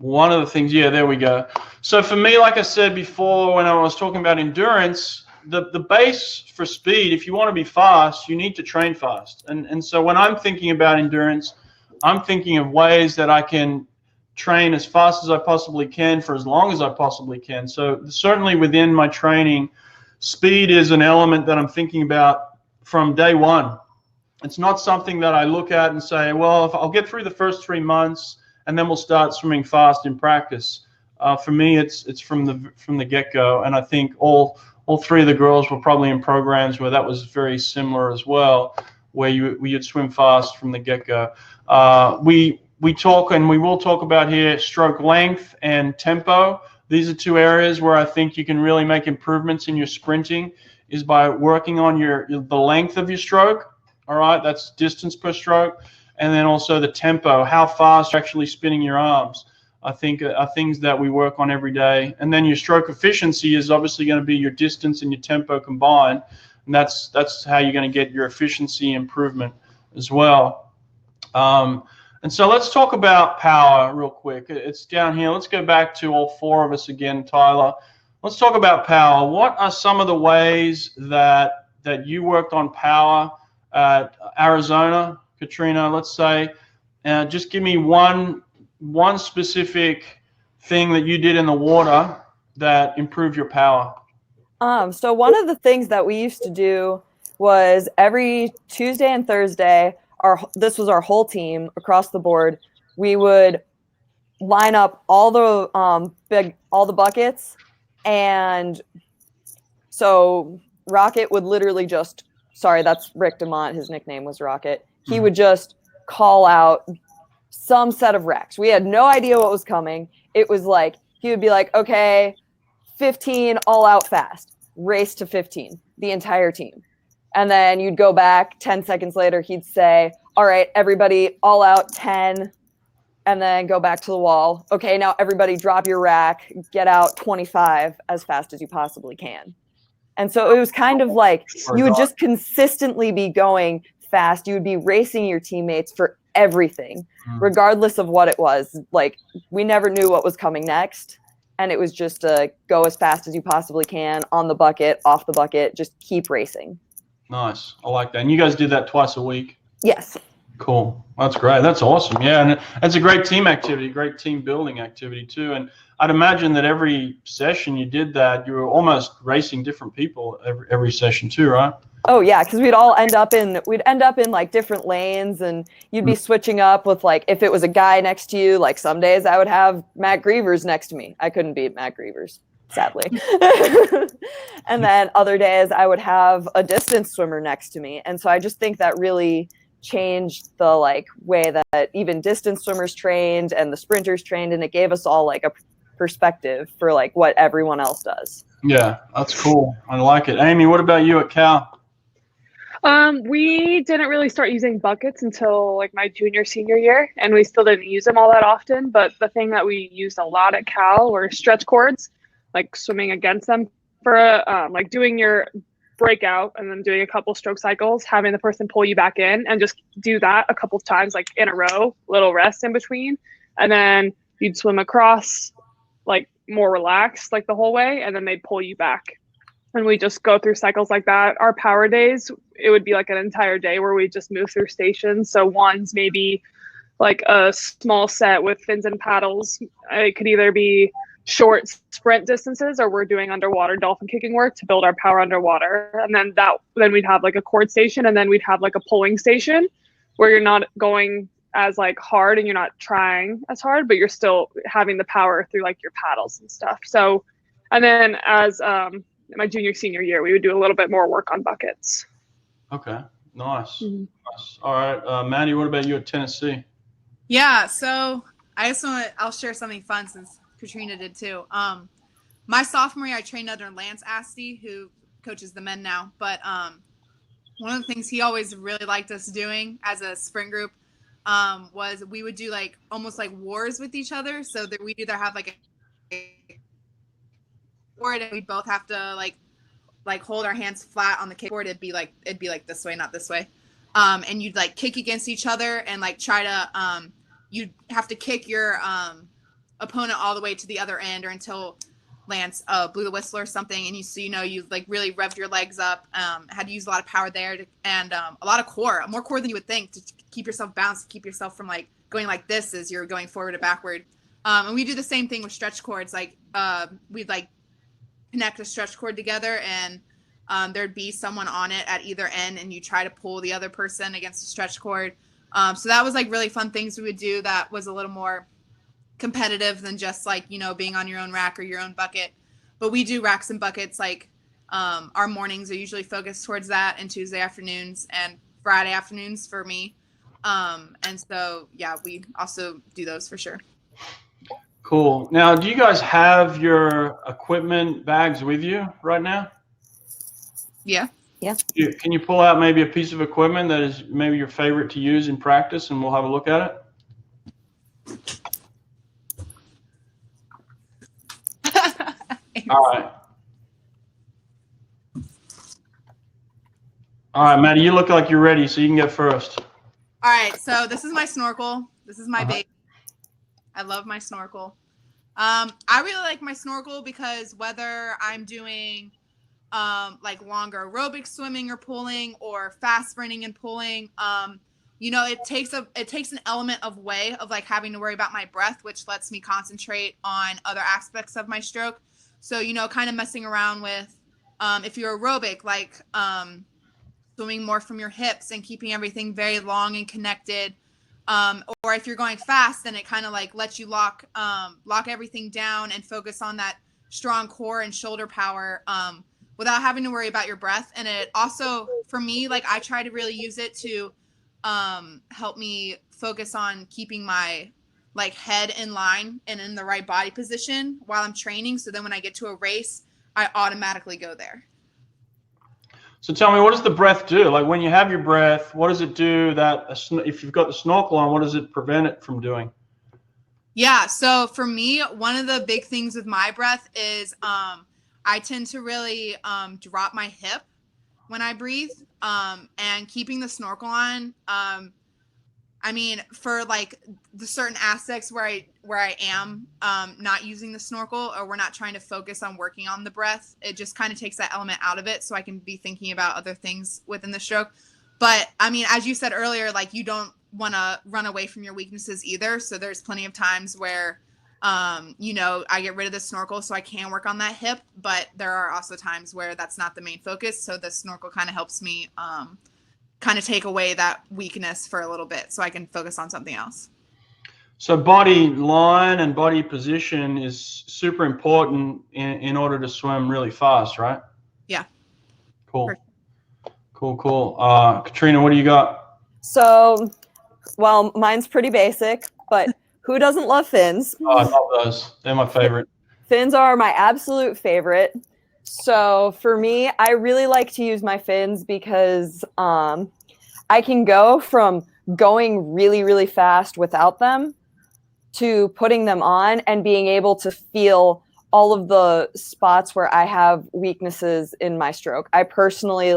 B: one of the things, yeah, there we go. So for me, like I said before, when I was talking about endurance, the base for speed, if you want to be fast, you need to train fast. And so when I'm thinking about endurance, I'm thinking of ways that I can train as fast as I possibly can for as long as I possibly can. So certainly within my training, speed is an element that I'm thinking about from day one. It's not something that I look at and say, well, if I'll get through the first 3 months and then we'll start swimming fast in practice. For me, it's from the get-go, and I think all three of the girls were probably in programs where that was very similar as well, where you'd swim fast from the get-go. We talk, and we will talk about here, stroke length and tempo. These are two areas where I think you can really make improvements in your sprinting, is by working on the length of your stroke. All right, that's distance per stroke, and then also the tempo, how fast you're actually spinning your arms. I think are things that we work on every day. And then your stroke efficiency is obviously going to be your distance and your tempo combined, and that's how you're going to get your efficiency improvement as well. And so let's talk about power real quick. It's down here. Let's go back to all four of us again, Tyler. Let's talk about power. What are some of the ways that you worked on power at Arizona, Katrina? Let's say, just give me one specific thing that you did in the water that improved your power.
C: So one of the things that we used to do was every Tuesday and Thursday, this was our whole team across the board. We would line up all the buckets, and so Rocket would literally just, sorry, that's Rick DeMont. His nickname was Rocket. He would just call out some set of recs. We had no idea what was coming. It was like, he would be like, okay, 15 all out fast, race to 15, the entire team. And then you'd go back 10 seconds later, he'd say, all right, everybody all out 10, and then go back to the wall. Okay, now everybody drop your rack, get out 25 as fast as you possibly can. And so it was kind of like you would just consistently be going fast. You would be racing your teammates for everything, regardless of what it was. Like, we never knew what was coming next. And it was just go as fast as you possibly can, on the bucket, off the bucket, just keep racing. Nice.
B: I like that. And you guys did that twice a week?
C: Yes.
B: Cool. That's great. That's awesome. Yeah, and it's a great team activity, great team building activity too. And I'd imagine that every session you did that, you were almost racing different people every session too, right?
C: Oh yeah, because we'd end up in like different lanes, and you'd be switching up with, like, if it was a guy next to you, like some days I would have Matt Grievers next to me. I couldn't beat Matt Grievers, sadly. And then other days I would have a distance swimmer next to me. And so I just think that really changed the way that even distance swimmers trained and the sprinters trained, and it gave us all like a perspective for like what everyone else does.
B: Yeah, that's cool. I like it. Amy, what about you at Cal?
D: We didn't really start using buckets until like my junior, senior year, and we still didn't use them all that often. But the thing that we used a lot at Cal were stretch cords, like swimming against them for like doing your breakout and then doing a couple stroke cycles, having the person pull you back in, and just do that a couple of times, like in a row, little rest in between. And then you'd swim across like more relaxed, like the whole way, and then they'd pull you back. And we just go through cycles like that. Our power days, it would be like an entire day where we just move through stations. So one's maybe like a small set with fins and paddles. It could either be short sprint distances, or we're doing underwater dolphin kicking work to build our power underwater. And then we'd have like a cord station, and then we'd have like a pulling station where you're not going as like hard and you're not trying as hard, but you're still having the power through like your paddles and stuff. So, and then as my junior, senior year, we would do a little bit more work on buckets.
B: Okay, nice. Nice. All right, Maddie, what about you at Tennessee?
E: Yeah, so I'll share something fun since Katrina did too. My sophomore year, I trained under Lance Asti, who coaches the men now. But one of the things he always really liked us doing as a sprint group was we would do like almost like wars with each other. So that we'd either have like a board, and we'd both have to like hold our hands flat on the kickboard. It'd be like this way, not this way. And you'd like kick against each other and like try to you'd have to kick your opponent all the way to the other end or until Lance blew the whistle or something, and you like really revved your legs up, had to use a lot of power there and a lot of core, more core than you would think, to keep yourself balanced, to keep yourself from like going like this as you're going forward or backward. And we do the same thing with stretch cords. Like we'd like connect a stretch cord together, and there'd be someone on it at either end, and you try to pull the other person against the stretch cord. So that was like really fun things we would do that was a little more competitive than just like, being on your own rack or your own bucket. But we do racks and buckets. Like our mornings are usually focused towards that, and Tuesday afternoons and Friday afternoons for me. And so, yeah, we also do those for sure.
B: Cool. Now, do you guys have your equipment bags with you right now?
E: Yeah.
C: Yeah.
B: Can you pull out maybe a piece of equipment that is maybe your favorite to use in practice, and we'll have a look at it? All right. All right, Maddie, you look like you're ready, so you can get first.
E: All right, so this is my snorkel. This is my baby. I love my snorkel. I really like my snorkel because whether I'm doing like longer aerobic swimming or pulling, or fast sprinting and pulling, it takes an element of way of like having to worry about my breath, which lets me concentrate on other aspects of my stroke. So, kind of messing around with, if you're aerobic, like swimming more from your hips and keeping everything very long and connected. Or if you're going fast, then it kind of like lets you lock everything down and focus on that strong core and shoulder power without having to worry about your breath. And it also, for me, like I try to really use it to help me focus on keeping my like head in line and in the right body position while I'm training. So then when I get to a race, I automatically go there.
B: So tell me, what does the breath do? Like when you have your breath, what does it do that if you've got the snorkel on, what does it prevent it from doing?
E: Yeah. So for me, one of the big things with my breath is I tend to really drop my hip when I breathe, and keeping the snorkel on. For like the certain aspects where I am not using the snorkel, or we're not trying to focus on working on the breath, it just kind of takes that element out of it, so I can be thinking about other things within the stroke. But as you said earlier, like you don't want to run away from your weaknesses either. So there's plenty of times where I get rid of the snorkel so I can work on that hip, but there are also times where that's not the main focus. So the snorkel kind of helps me kind of take away that weakness for a little bit so I can focus on something else.
B: So body line and body position is super important in order to swim really fast, right?
E: Yeah.
B: Cool.
E: Perfect.
B: Cool. Katrina, what do you got?
C: So, well, mine's pretty basic, but who doesn't love fins?
B: Oh, I love those. They're my favorite.
C: Fins are my absolute favorite. So for me, I really like to use my fins because I can go from going really, really fast without them to putting them on and being able to feel all of the spots where I have weaknesses in my stroke. I personally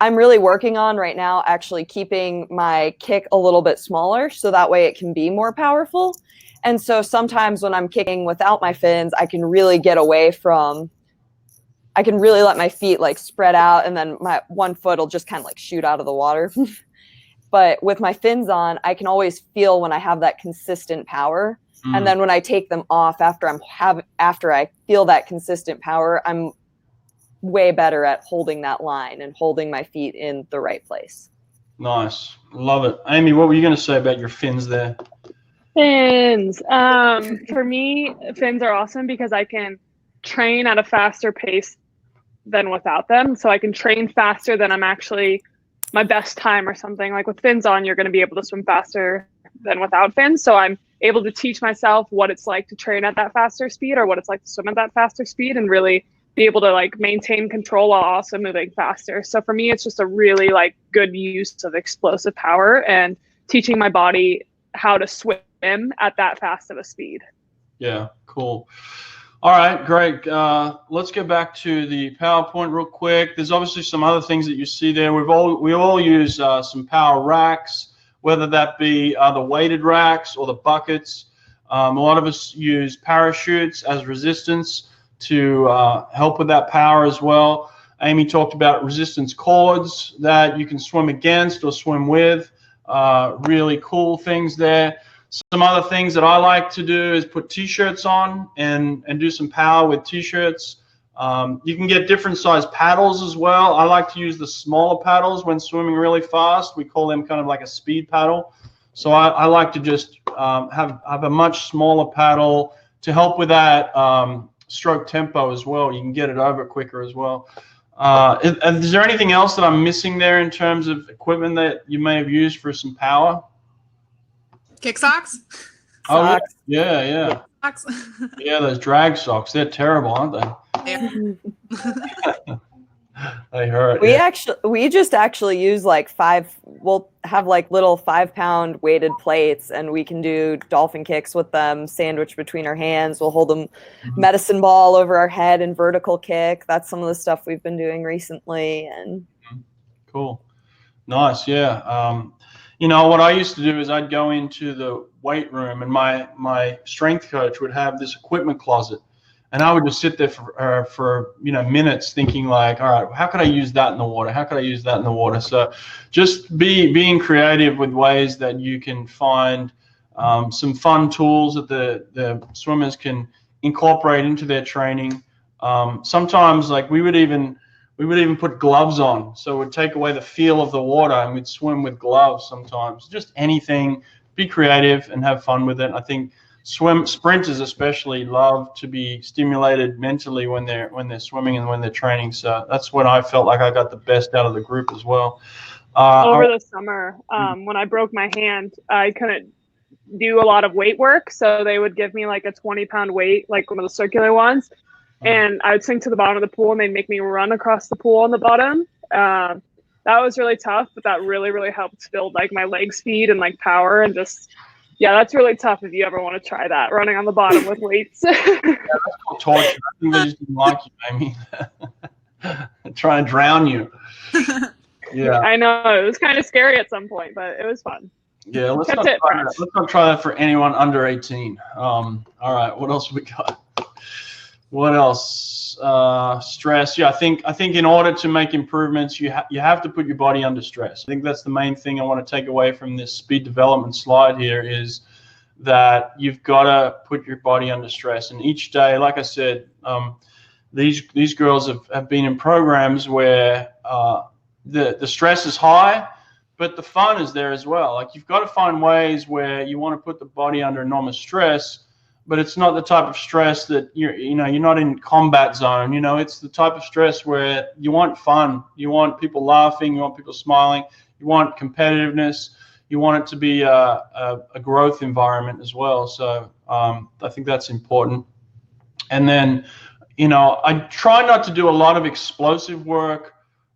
C: I'm really working on right now actually keeping my kick a little bit smaller so that way it can be more powerful. And so sometimes when I'm kicking without my fins, I can really get away from, I can really let my feet spread out, and then my one foot will just kind of shoot out of the water. But with my fins on, I can always feel when I have that consistent power. And then when I take them off after I feel that consistent power, I'm way better at holding that line and holding my feet in the right place.
B: Nice. Love it. Amy, what were you going to say about your fins there?
D: Fins. For me, fins are awesome because I can train at a faster pace than without them. So I can train faster than I'm actually my best time or something. Like with fins on, you're going to be able to swim faster than without fins. So I'm able to teach myself what it's like to train at that faster speed, or what it's like to swim at that faster speed, and really be able to maintain control while also moving faster. So for me, it's just a really good use of explosive power and teaching my body how to swim at that fast of a speed.
B: Yeah, cool. All right, great. Let's get back to the PowerPoint real quick. There's obviously some other things that you see there. We all use some power racks, whether that be the weighted racks or the buckets. A lot of us use parachutes as resistance to help with that power as well. Amy talked about resistance cords that you can swim against or swim with. Really cool things there. Some other things that I like to do is put t-shirts on and do some power with t-shirts. You can get different size paddles as well. I like to use the smaller paddles when swimming really fast. We call them kind of like a speed paddle. So I like to just have a much smaller paddle to help with that stroke tempo as well. You can get it over quicker as well. Is there anything else that I'm missing there in terms of equipment that you may have used for some power?
E: Kick socks?
B: Oh, yeah.
E: Socks.
B: Yeah, those drag socks, they're terrible, aren't they? They hurt.
C: We just actually use like we'll have like little 5-pound weighted plates, and we can do dolphin kicks with them sandwiched between our hands. We'll hold them medicine ball over our head and vertical kick. That's some of the stuff we've been doing recently. And
B: cool. Nice. Yeah. You know, what I used to do is I'd go into the weight room, and my strength coach would have this equipment closet, and I would just sit there for minutes thinking like, all right, how could I use that in the water? How could I use that in the water? So just being creative with ways that you can find some fun tools that the swimmers can incorporate into their training. Sometimes like we would even put gloves on, so it would take away the feel of the water, and we'd swim with gloves sometimes. Just anything, be creative and have fun with it. I think sprinters especially love to be stimulated mentally when they're swimming and when they're training. So that's when I felt like I got the best out of the group as well.
D: Over the summer, when I broke my hand, I couldn't do a lot of weight work, so they would give me like a 20-pound weight, like one of the circular ones. And I would sink to the bottom of the pool, and they'd make me run across the pool on the bottom. That was really tough, but that really, really helped build like my leg speed and like power, and just, yeah, that's really tough if you ever want to try that, running on the bottom with weights.
B: Yeah, that's called torture. I think they just didn't like you, Amy. Try and drown you. Yeah.
D: I know, it was kind of scary at some point, but it was fun.
B: Yeah, let's not try that for anyone under 18. All right, what else have we got? What else? Stress. Yeah, I think in order to make improvements, you have to put your body under stress. I think that's the main thing I want to take away from this speed development slide here, is that you've got to put your body under stress. And each day, like I said, these girls have been in programs where the stress is high, but the fun is there as well. Like, you've got to find ways where you want to put the body under enormous stress, but it's not the type of stress that you're not in combat zone. It's the type of stress where you want fun, you want people laughing, you want people smiling, you want competitiveness, you want it to be a growth environment as well. So I think that's important. And then, I try not to do a lot of explosive work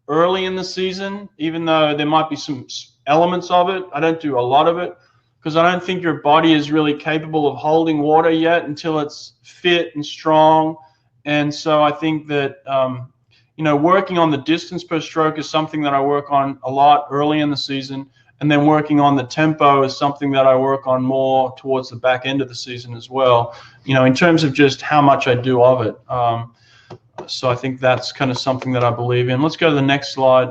B: early in the season, even though there might be some elements of it. I don't do a lot of it, because I don't think your body is really capable of holding water yet until it's fit and strong. And so I think that, working on the distance per stroke is something that I work on a lot early in the season. And then working on the tempo is something that I work on more towards the back end of the season as well, in terms of just how much I do of it. So I think that's kind of something that I believe in. Let's go to the next slide.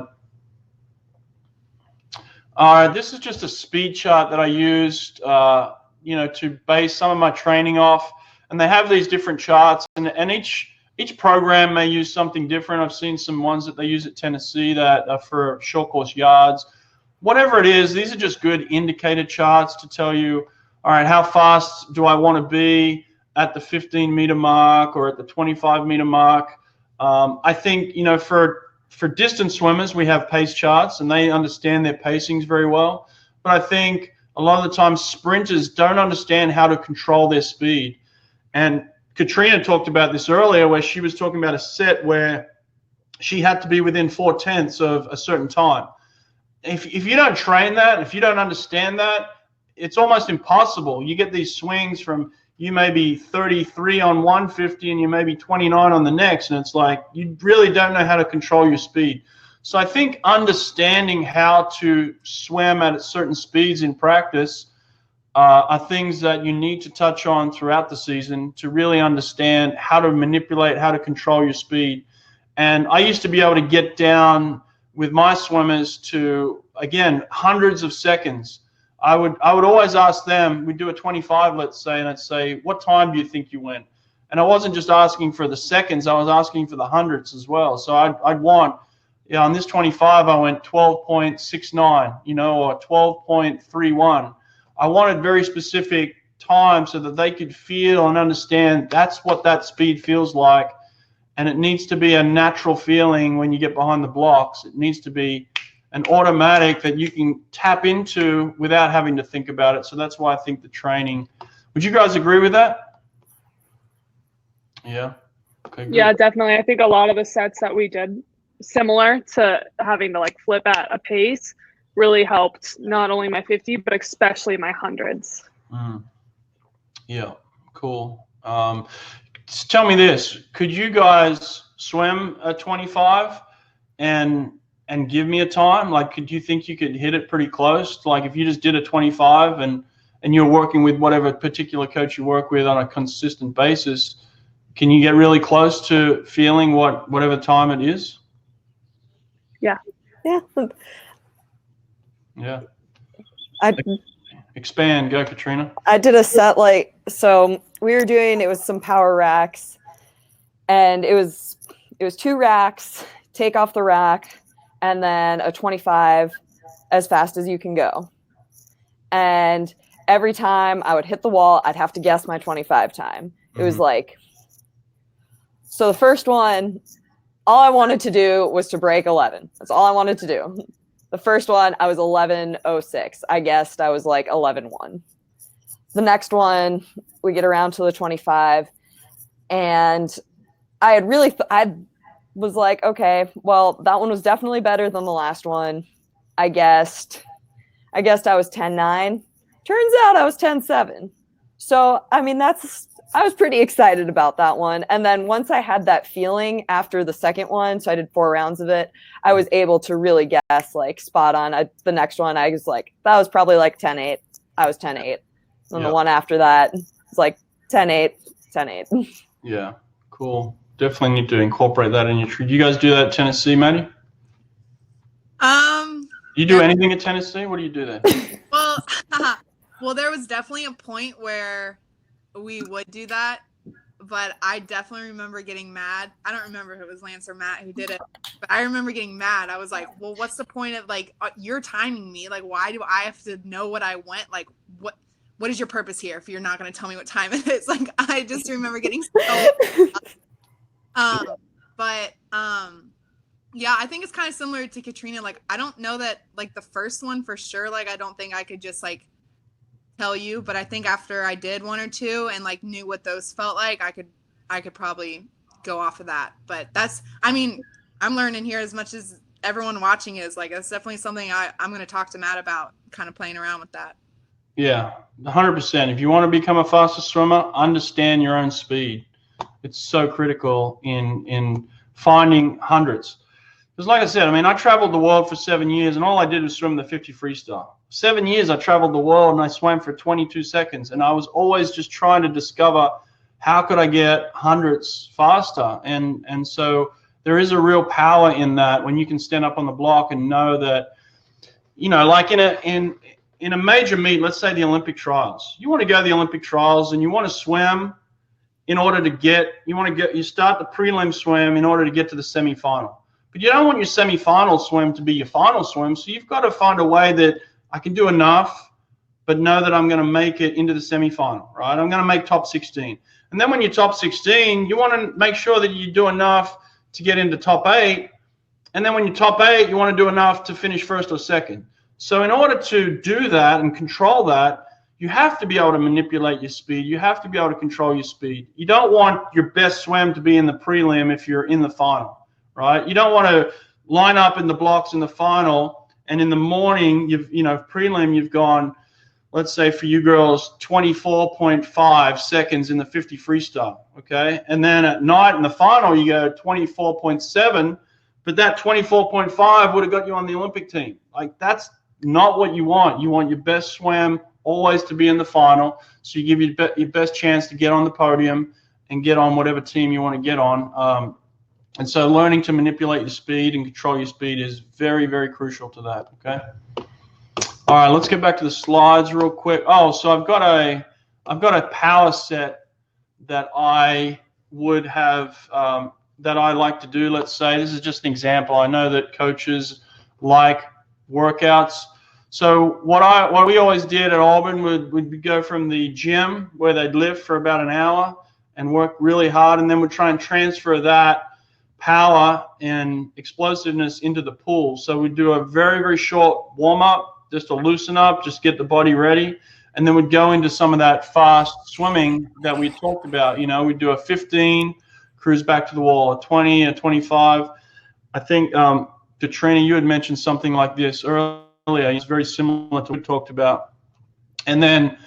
B: All right, this is just a speed chart that I used, to base some of my training off. And they have these different charts, and each program may use something different. I've seen some ones that they use at Tennessee that are for short course yards. Whatever it is, these are just good indicator charts to tell you, all right, how fast do I want to be at the 15-meter mark or at the 25-meter mark? I think, for distance swimmers, we have pace charts, and they understand their pacings very well. But I think a lot of the time sprinters don't understand how to control their speed. And Katrina talked about this earlier, where she was talking about a set where she had to be within 4/10 of a certain time. If you don't train that, if you don't understand that, it's almost impossible. You get these swings from, you may be 33 on 150 and you may be 29 on the next, and it's like you really don't know how to control your speed. So I think understanding how to swim at certain speeds in practice are things that you need to touch on throughout the season to really understand how to manipulate, how to control your speed. And I used to be able to get down with my swimmers to, again, hundreds of seconds. I would always ask them, we'd do a 25, let's say, and I'd say, what time do you think you went? And I wasn't just asking for the seconds, I was asking for the hundreds as well. So I'd want, on this 25, I went 12.69, or 12.31. I wanted very specific time so that they could feel and understand that's what that speed feels like. And it needs to be a natural feeling when you get behind the blocks. It needs to be an automatic that you can tap into without having to think about it. So that's why I think the training. Would you guys agree with that? Yeah. Okay. Good.
D: Yeah, definitely. I think a lot of the sets that we did, similar to having to like flip at a pace, really helped not only my 50, but especially my hundreds.
B: Yeah. Cool. Tell me this, could you guys swim a 25 and give me a time? Like, could you think you could hit it pretty close? Like if you just did a 25 and you're working with whatever particular coach you work with on a consistent basis, can you get really close to feeling whatever time it is?
C: Yeah.
B: Expand. Go, Katrina.
C: I did a set so we were doing, it was some power racks, and it was 2 racks, take off the rack, and then a 25 as fast as you can go. And every time I would hit the wall, I'd have to guess my 25 time. It was like, so the first one, all I wanted to do was to break 11. That's all I wanted to do. The first one, I was 11.06. I guessed I was like 11.1. The next one, we get around to the 25, and I had really, I was like, okay, well, that one was definitely better than the last one. I guessed I was 10.9. Turns out I was 10.7. So, I mean, I was pretty excited about that one. And then once I had that feeling after the second one, so I did 4 rounds of it, I was able to really guess like spot on. The next one, I was like, that was probably like 10.8. I was 10.8. And the one after that was like 10.8, 10.8.
B: Yeah, cool. Definitely need to incorporate that in your tree. Do you guys do that at Tennessee, Maddie? You do anything at Tennessee? What do you do there?
E: Well, there was definitely a point where we would do that, but I definitely remember getting mad. I don't remember if it was Lance or Matt who did it, but I remember getting mad. I was like, well, what's the point of like, you're timing me? Like, why do I have to know what I went? Like, what is your purpose here if you're not going to tell me what time it is? Like, I just remember getting so yeah, I think it's kind of similar to Katrina. Like, I don't know that like the first one for sure. Like, I don't think I could just like tell you, but I think after I did 1 or 2 and like knew what those felt like, I could probably go off of that. But I'm learning here as much as everyone watching is. Like, that's definitely something I'm going to talk to Matt about, kind of playing around with that.
B: Yeah, 100%. If you want to become a faster swimmer, understand your own speed. It's so critical in finding hundreds. Because like I said, I traveled the world for 7 years, and all I did was swim the 50 freestyle. 7 years I traveled the world, and I swam for 22 seconds. And I was always just trying to discover how could I get hundreds faster. And so there is a real power in that when you can stand up on the block and know that, like in a major meet, let's say the Olympic trials. You want to go to the Olympic trials and you want to swim in order to you start the prelim swim in order to get to the semifinal. But you don't want your semifinal swim to be your final swim. So you've got to find a way that I can do enough, but know that I'm going to make it into the semifinal, right? I'm going to make top 16. And then when you're top 16, you want to make sure that you do enough to get into top 8. And then when you're top 8, you want to do enough to finish first or second. So in order to do that and control that, you have to be able to manipulate your speed. You have to be able to control your speed. You don't want your best swim to be in the prelim if you're in the final, right? You don't want to line up in the blocks in the final, and in the morning, prelim, you've gone, let's say for you girls, 24.5 seconds in the 50 freestyle, okay? And then at night in the final, you go 24.7, but that 24.5 would have got you on the Olympic team. Like, that's not what you want. You want your best swim always to be in the final. So you give your best chance to get on the podium and get on whatever team you want to get on. And so learning to manipulate your speed and control your speed is very, very crucial to that, okay? All right, let's get back to the slides real quick. Oh, so I've got a power set that I would have, that I like to do. Let's say this is just an example. I know that coaches like workouts. So what we always did at Auburn would go from the gym where they'd lift for about an hour and work really hard, and then we'd try and transfer that power and explosiveness into the pool. So we'd do a very, very short warm-up just to loosen up, just get the body ready, and then we'd go into some of that fast swimming that we talked about. You know, we'd do a 15, cruise back to the wall, a 20, a 25. I think, Katrina, you had mentioned something like this earlier. It's very similar to what we talked about. And then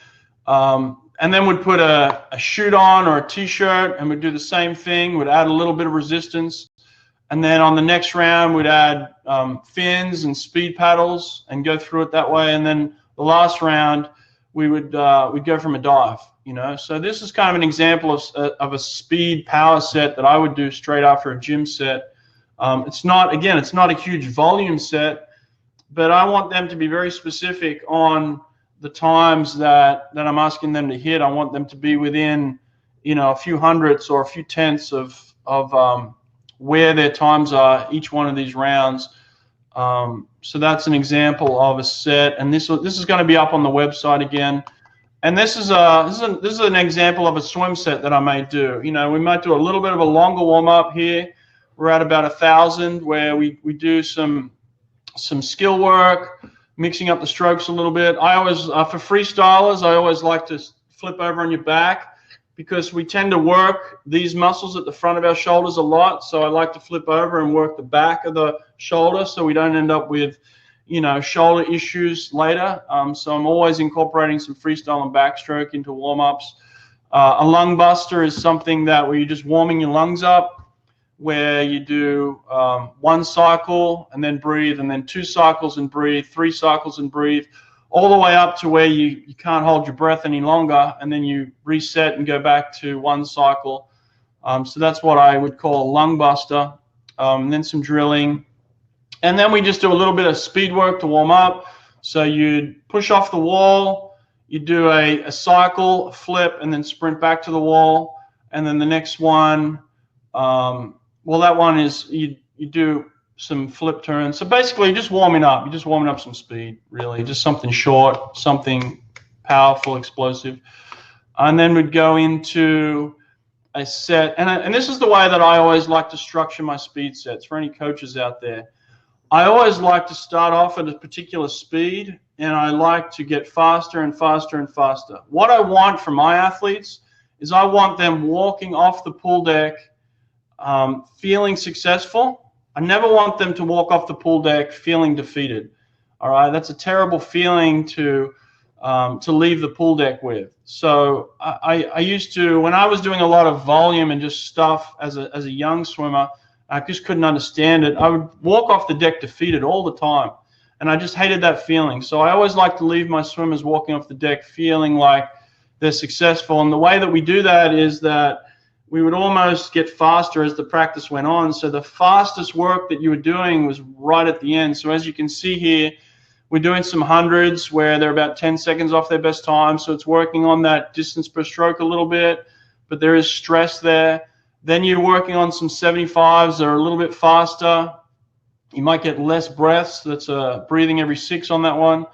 B: we'd put a shoot on or a t-shirt, and we'd do the same thing. We'd add a little bit of resistance. And then on the next round, we'd add fins and speed paddles and go through it that way. And then the last round, we'd go from a dive, you know. So this is kind of an example of a speed power set that I would do straight after a gym set. It's not a huge volume set, but I want them to be very specific on the times that I'm asking them to hit. I want them to be within, you know, a few hundredths or a few tenths of where their times are each one of these rounds. So that's an example of a set, and this is going to be up on the website again. And this is an example of a swim set that I may do. You know, we might do a little bit of a longer warm up here. We're at about 1,000, where we do some skill work, mixing up the strokes a little bit. I always, for freestylers, I always like to flip over on your back, because we tend to work these muscles at the front of our shoulders a lot. So I like to flip over and work the back of the shoulder so we don't end up with, you know, shoulder issues later. So I'm always incorporating some freestyle and backstroke into warm-ups. A lung buster is something that where you're just warming your lungs up, where you do 1 cycle and then breathe, and then 2 cycles and breathe, 3 cycles and breathe, all the way up to where you can't hold your breath any longer, and then you reset and go back to 1 cycle. So that's what I would call a lung buster. And then some drilling. And then we just do a little bit of speed work to warm up. So you'd push off the wall, you do a cycle, a flip, and then sprint back to the wall. And then the next one, well, that one is you do some flip turns. So basically just warming up. You're just warming up some speed, really. Just something short, something powerful, explosive. And then we'd go into a set. And this is the way that I always like to structure my speed sets for any coaches out there. I always like to start off at a particular speed, and I like to get faster and faster and faster. What I want from my athletes is I want them walking off the pool deck feeling successful. I never want them to walk off the pool deck feeling defeated. All right, that's a terrible feeling to leave the pool deck with. So I used to, when I was doing a lot of volume and just stuff as a young swimmer, I just couldn't understand it. I would walk off the deck defeated all the time, and I just hated that feeling. So I always like to leave my swimmers walking off the deck feeling like they're successful. And the way that we do that is that we would almost get faster as the practice went on. So the fastest work that you were doing was right at the end. So as you can see here, we're doing some hundreds where they're about 10 seconds off their best time. So it's working on that distance per stroke a little bit, but there is stress there. Then you're working on some 75s that are a little bit faster. You might get less breaths. That's breathing every 6 on that one.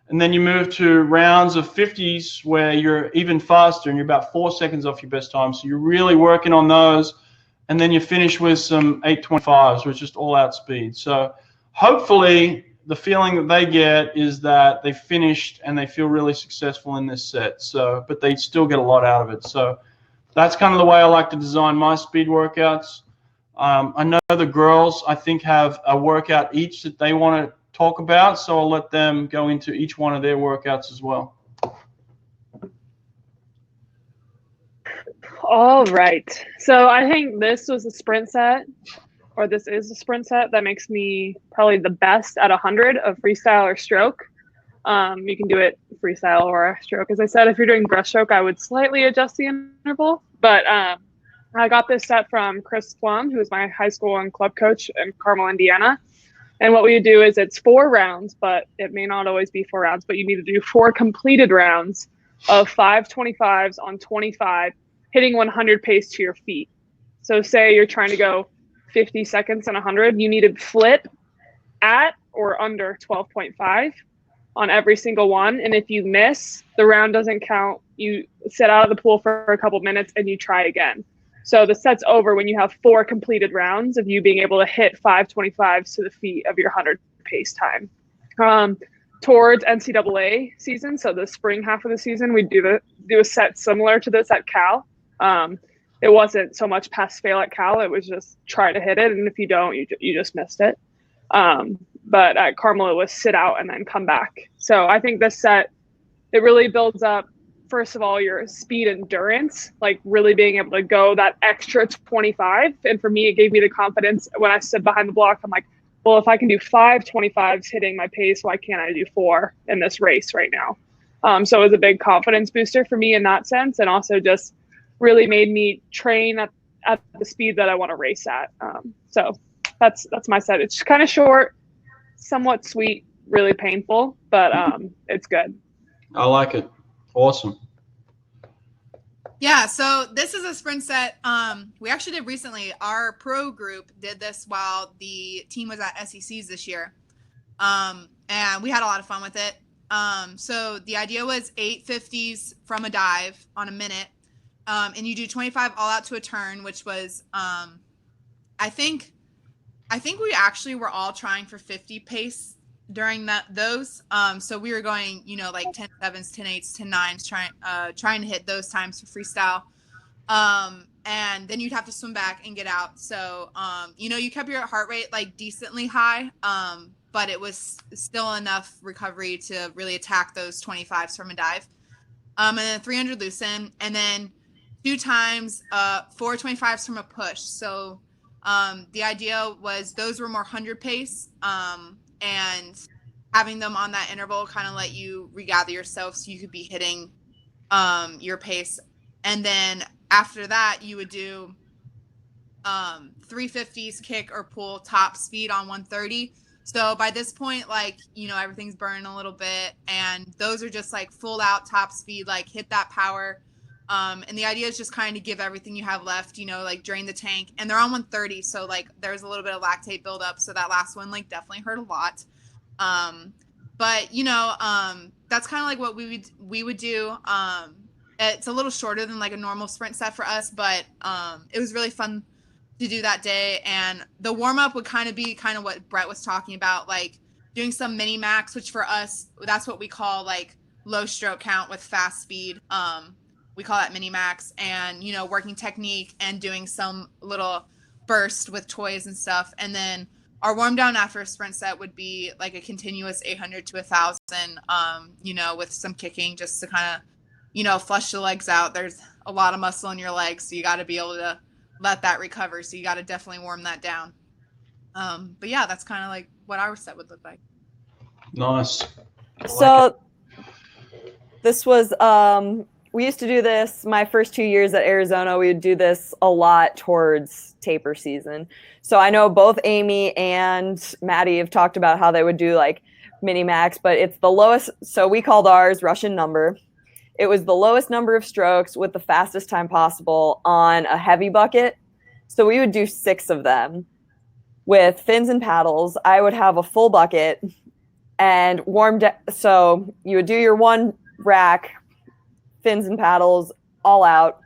B: And then you move to rounds of 50s where you're even faster and you're about 4 seconds off your best time. So you're really working on those. And then you finish with some 825s, which is just all out speed. So hopefully the feeling that they get is that they finished and they feel really successful in this set. So, but they still get a lot out of it. So that's kind of the way I like to design my speed workouts. I know the girls, I think, have a workout each that they want to talk about, so I'll let them go into each one of their workouts as well.
D: All right. So I think this was a sprint set, or this is a sprint set that makes me probably the best at 100 of freestyle or stroke. You can do it freestyle or stroke. As I said, if you're doing breaststroke, I would slightly adjust the interval. But I got this set from Chris Plum, who is my high school and club coach in Carmel, Indiana. And what we would do is it's 4 rounds, but it may not always be 4 rounds, but you need to do 4 completed rounds of 5 25s on 25, hitting 100 pace to your feet. So say you're trying to go 50 seconds and 100, you need to flip at or under 12.5 on every single one. And if you miss, the round doesn't count. You sit out of the pool for a couple minutes and you try again. So the set's over when you have 4 completed rounds of you being able to hit 5 25s to the feet of your 100 pace time. Towards NCAA season, so the spring half of the season, we do a set similar to this at Cal. It wasn't so much pass fail at Cal. It was just try to hit it, and if you don't, you just missed it. But at Carmel, it was sit out and then come back. So I think this set, it really builds up, first of all, your speed endurance, like really being able to go that extra 25. And for me, it gave me the confidence when I stood behind the block. I'm like, well, if I can do 5 25s hitting my pace, why can't I do 4 in this race right now? So it was a big confidence booster for me in that sense. And also just really made me train at the speed that I want to race at. So that's my set. It's kind of short, somewhat sweet, really painful, but it's good.
B: I like it. Awesome.
E: Yeah, so this is a sprint set we actually did recently. Our pro group did this while the team was at SECs this year, and we had a lot of fun with it. So the idea was 8 50s from a dive on a minute, and you do 25 all out to a turn, which was I think we actually were all trying for 50 pace during those. So we were going, like 10 7s, 10 8s, 10 9s, trying to hit those times for freestyle. And then you'd have to swim back and get out. So, you kept your heart rate like decently high, but it was still enough recovery to really attack those 25s from a dive. And then 300 loosen, and then 2 times 4 25s from a push. So the idea was those were more 100 pace, and having them on that interval kind of let you regather yourself so you could be hitting your pace. And then after that, you would do 350s kick or pull top speed on 130. So by this point, everything's burning a little bit, and those are just like full out top speed, like hit that power. And the idea is just kind of give everything you have left, like drain the tank. And they're on 130, so like there's a little bit of lactate buildup. So that last one like definitely hurt a lot. But that's kind of like what we would do. It's a little shorter than like a normal sprint set for us, but it was really fun to do that day. And the warm up would kind of be kind of what Brett was talking about, like doing some mini max, which for us, that's what we call like low stroke count with fast speed. We call that mini max, and, working technique and doing some little burst with toys and stuff. And then our warm down after a sprint set would be like a continuous 800 to 1,000, with some kicking just to kind of, flush the legs out. There's a lot of muscle in your legs, so you got to be able to let that recover. So you got to definitely warm that down. But yeah, that's kind of like what our set would look like.
B: Nice.
C: So this was, we used to do this my first 2 years at Arizona. We would do this a lot towards taper season. So I know both Amy and Maddie have talked about how they would do like mini max, but it's the lowest. So we called ours Russian number. It was the lowest number of strokes with the fastest time possible on a heavy bucket. So we would do 6 of them with fins and paddles. I would have a full bucket and so you would do your 1 rack, fins and paddles all out,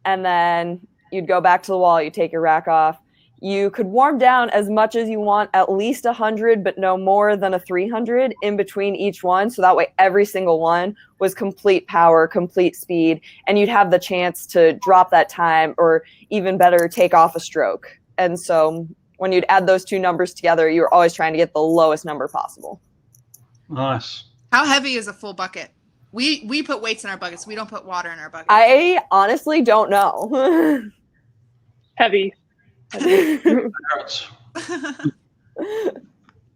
C: and then you'd go back to the wall, you take your rack off. You could warm down as much as you want, at least 100, but no more than a 300 in between each one. So that way every single one was complete power, complete speed, and you'd have the chance to drop that time, or even better, take off a stroke. And so when you'd add those 2 numbers together, you were always trying to get the lowest number possible.
B: Nice.
E: How heavy is a full bucket? We put weights in our buckets. We don't put water in our buckets.
C: I honestly don't know.
D: Heavy.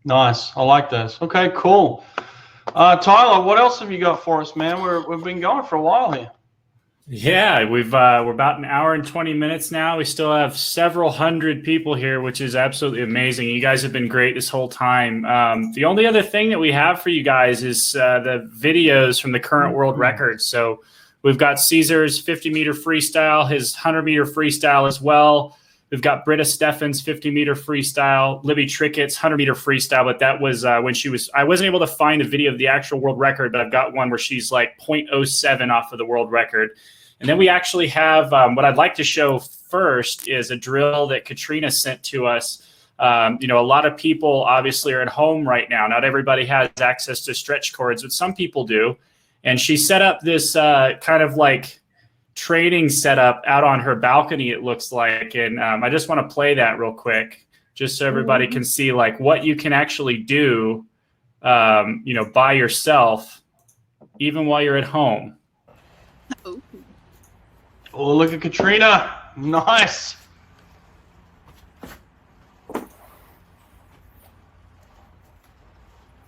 B: Nice. I like this. Okay, cool. Tyler, what else have you got for us, man? We've been going for a while here.
A: Yeah, we're about an hour and 20 minutes now. We still have several hundred people here, which is absolutely amazing. You guys have been great this whole time. The only other thing that we have for you guys is the videos from the current world records. So we've got Caesar's 50-meter freestyle, his 100-meter freestyle as well. We've got Britta Steffen's 50-meter freestyle, Libby Trickett's 100-meter freestyle, but that was when I wasn't able to find a video of the actual world record, but I've got one where she's like 0.07 off of the world record. And then we actually have what I'd like to show first is a drill that Katrina sent to us. A lot of people obviously are at home right now. Not everybody has access to stretch cords, but some people do. And she set up this kind of like training setup out on her balcony, it looks like. And I just want to play that real quick, just so everybody can see like what you can actually do, by yourself, even while you're at home.
B: Oh, look at Katrina. Nice.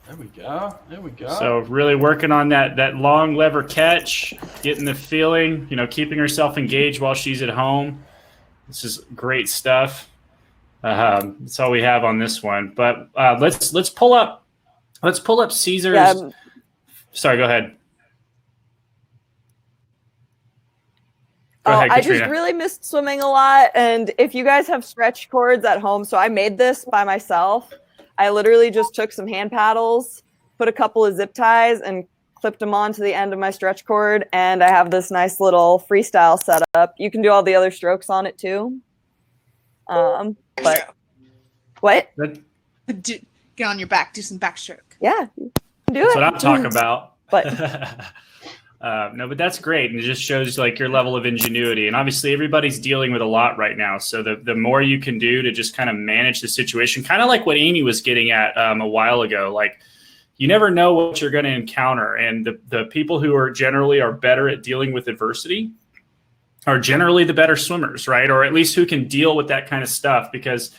B: There we go. There we go.
A: So really working on that long lever catch, getting the feeling, keeping herself engaged while she's at home. This is great stuff. That's all we have on this one. But let's pull up Caesar's. Yeah. Sorry, go ahead.
C: I just really missed swimming a lot. And if you guys have stretch cords at home, so I made this by myself. I literally just took some hand paddles, put a couple of zip ties, and clipped them onto the end of my stretch cord. And I have this nice little freestyle setup. You can do all the other strokes on it too. But what?
E: Get on your back, do some backstroke.
C: Yeah, do it.
A: That's what I'm talking about.
C: But
A: no, but that's great. And it just shows like your level of ingenuity. And obviously everybody's dealing with a lot right now. So the more you can do to just kind of manage the situation, kind of like what Amy was getting at a while ago, like you never know what you're going to encounter. And the people who are better at dealing with adversity are generally the better swimmers, right? Or at least who can deal with that kind of stuff. Because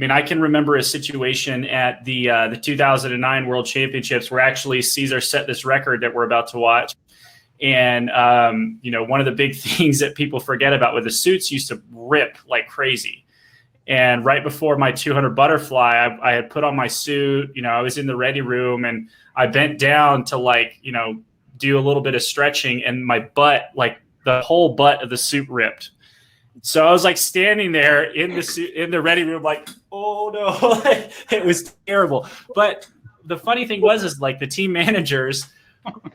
A: I can remember a situation at the 2009 World Championships where actually Caesar set this record that we're about to watch. And, one of the big things that people forget about with the suits used to rip like crazy. And right before my 200 butterfly, I had put on my suit, I was in the ready room and I bent down to do a little bit of stretching and my butt, like the whole butt of the suit ripped. So I was like standing there in the suit, in the ready room, like, oh no, it was terrible. But the funny thing is like the team managers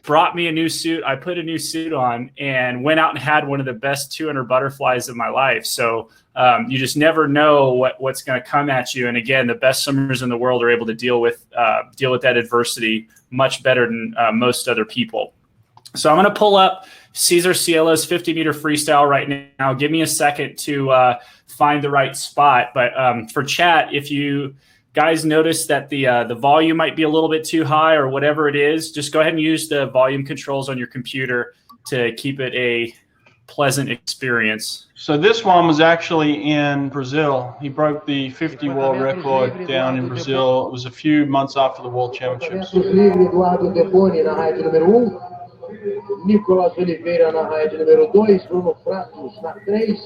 A: brought me a new suit. I put a new suit on and went out and had one of the best 200 butterflies of my life. So you just never know what's going to come at you. And again, the best swimmers in the world are able to deal with that adversity much better than most other people. So I'm going to pull up Cesar Cielo's 50-meter freestyle right now. Give me a second to find the right spot. But for chat, if you guys notice that the volume might be a little bit too high or whatever it is, just go ahead and use the volume controls on your computer to keep it a pleasant experience.
B: So this one was actually in Brazil. He broke the 50 world record down in Brazil. It was a few months after the World Championships.
F: Nicolas Oliveira na raia de número 2, Bruno Fratos na 3,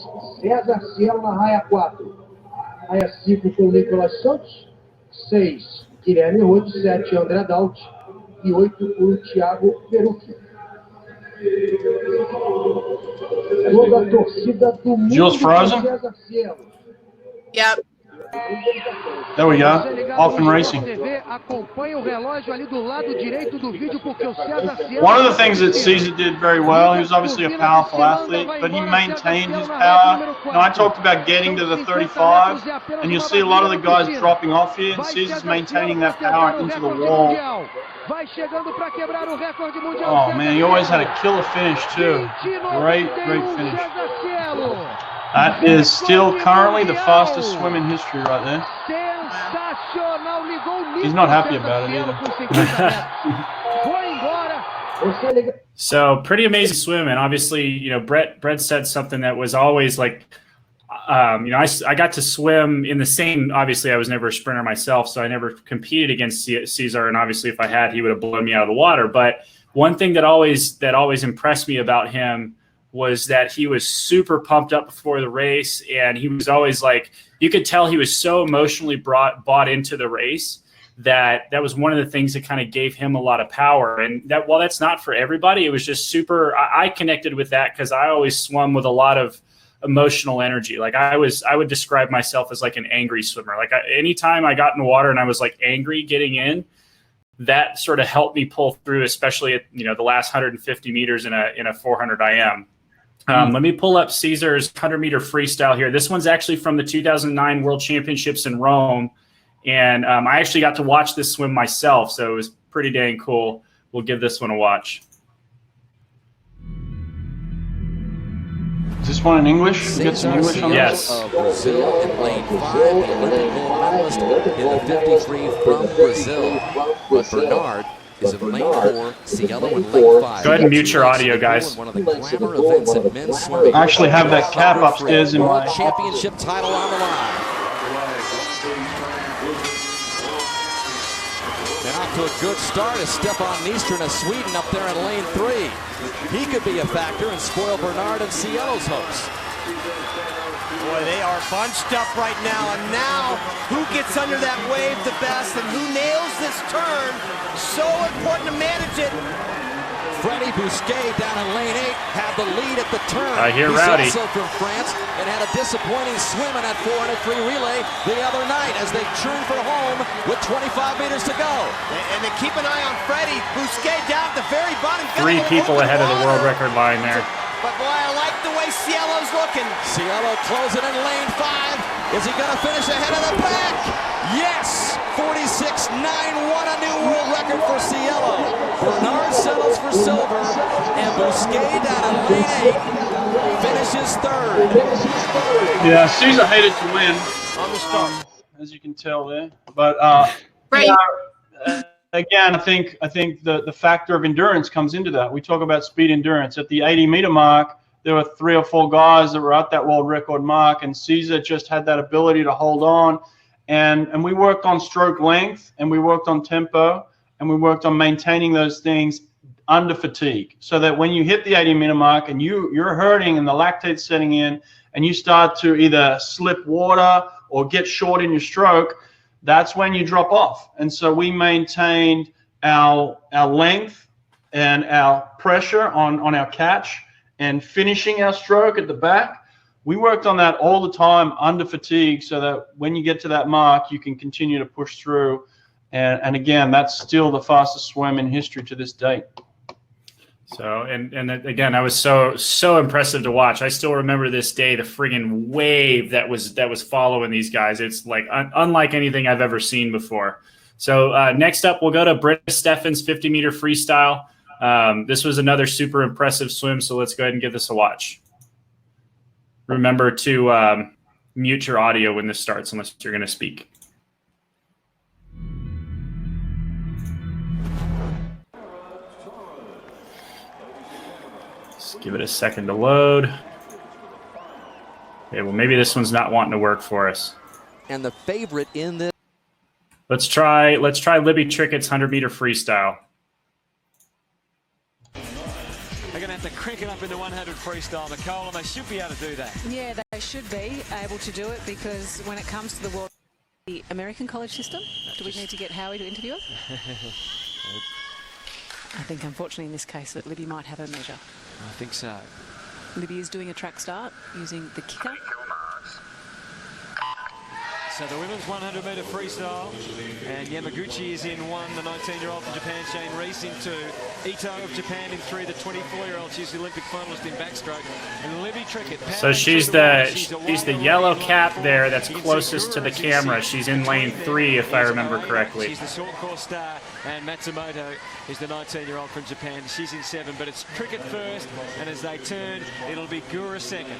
F: César Cielo na raia 4. Raia 5 com Nicolas Santos, 6 Guilherme Roth, 7 André Daut e 8 o Thiago Perucchi. Toda a torcida do mundo
B: Jules Frozen?
F: César Cielo.
E: Yep.
B: There we go. Off and racing. One of the things that Caesar did very well, he was obviously a powerful athlete, but he maintained his power. Now, I talked about getting to the 35, and you'll see a lot of the guys dropping off here, and Caesar's maintaining that power into the wall. Oh, man, he always had a killer finish, too. Great finish. That is still currently the fastest swim in history right there. He's not happy about it either.
A: So pretty amazing swim. And obviously, Brett said something that was always like I got to swim in the same, obviously I was never a sprinter myself, so I never competed against Cesar. And obviously if I had, he would have blown me out of the water. But one thing that always impressed me about him was that he was super pumped up before the race. And he was always like, you could tell he was so emotionally bought into the race that was one of the things that kind of gave him a lot of power. And that, while that's not for everybody, it was just super, I connected with that because I always swum with a lot of emotional energy. Like I would describe myself as like an angry swimmer. Like anytime I got in the water and I was like angry getting in, that sort of helped me pull through, especially at, the last 150 meters in a 400 IM. Let me pull up Cesar's 100-meter freestyle here. This one's actually from the 2009 World Championships in Rome. And I actually got to watch this swim myself, so it was pretty dang cool. We'll give this one a watch.
B: Is this one in English? Get some English on
A: Yes.
G: Of Brazil in lane 5, the Olympic gold medalist in the 53 from Brazil. But Bernard is in lane 4, Cielo in lane 5.
A: Go ahead and mute your audio, guys.
G: One of the glamour events in men's swimming.
B: I actually have that cap upstairs in my...
G: Championship title on the line. And off to a good start is Stefan Nystrom of Sweden up there in lane 3. He could be a factor and spoil Bernard and Cielo's hopes.
H: Boy, they are bunched up right now, and now who gets under that wave the best and who nails this turn? So important to manage it.
G: Freddie Bousquet down in lane 8 had the lead at the turn.
A: I hear
G: He's
A: Rowdy.
G: also from France and had a disappointing swim in that 400 free relay the other night as they churned for home with 25 meters to go.
H: And to keep an eye on Freddie Bousquet down at the very bottom.
A: 3 people ahead of the world record line there.
H: But boy, I like the way Cielo's looking.
G: Cielo closing in lane 5. Is he going to finish ahead of the pack? Yes! 46.91, a new world record for Cielo. Bernard settles for silver, and Bousquet down in lane 8 finishes 3rd.
B: Yeah, Cesar hated to win on the start, as you can tell there. But
E: Right.
B: again, I think the factor of endurance comes into that. We talk about speed endurance. At the 80-meter mark, there were 3 or 4 guys that were at that world record mark, and Cesar just had that ability to hold on. And we worked on stroke length, and we worked on tempo, and we worked on maintaining those things under fatigue, so that when you hit the 80-meter mark and you're hurting and the lactate's setting in, and you start to either slip water or get short in your stroke, that's when you drop off. And so we maintained our length and our pressure on our catch and finishing our stroke at the back. We worked on that all the time under fatigue, so that when you get to that mark, you can continue to push through. And again, that's still the fastest swim in history to this date.
A: So, and again, I was so impressive to watch. I still remember this day, the friggin' wave that was following these guys. It's like unlike anything I've ever seen before. So next up, we'll go to Britt Steffens 50-meter freestyle. This was another super impressive swim, so let's go ahead and give this a watch. Remember to mute your audio when this starts unless you're going to speak. Just give it a second to load. Okay, well, maybe this one's not wanting to work for us.
G: And the favorite in this.
A: Let's try Libby Trickett's 100-meter freestyle.
I: They're going to have to crank it up into 100 freestyle, Nicole, and they should be able to do that.
J: Yeah, they should be able to do it, because when it comes to the American college system, do we need to get Howie to interview it? I think, unfortunately, in this case, that Libby might have a measure.
I: I think so.
J: Libby is doing a track start using the kicker.
I: So the women's 100-meter freestyle, and Yamaguchi is in 1, the 19-year-old from Japan, Shane Reese in 2, Ito of Japan in 3, the 24-year-old, she's the Olympic finalist in backstroke, and Libby Trickett.
A: So she's the yellow cap there that's closest to the camera. She's in lane 3, if I remember correctly.
I: She's the short course star, and Matsumoto is the 19-year-old from Japan. She's in 7, but it's Trickett first, and as they turn, it'll be Gura second.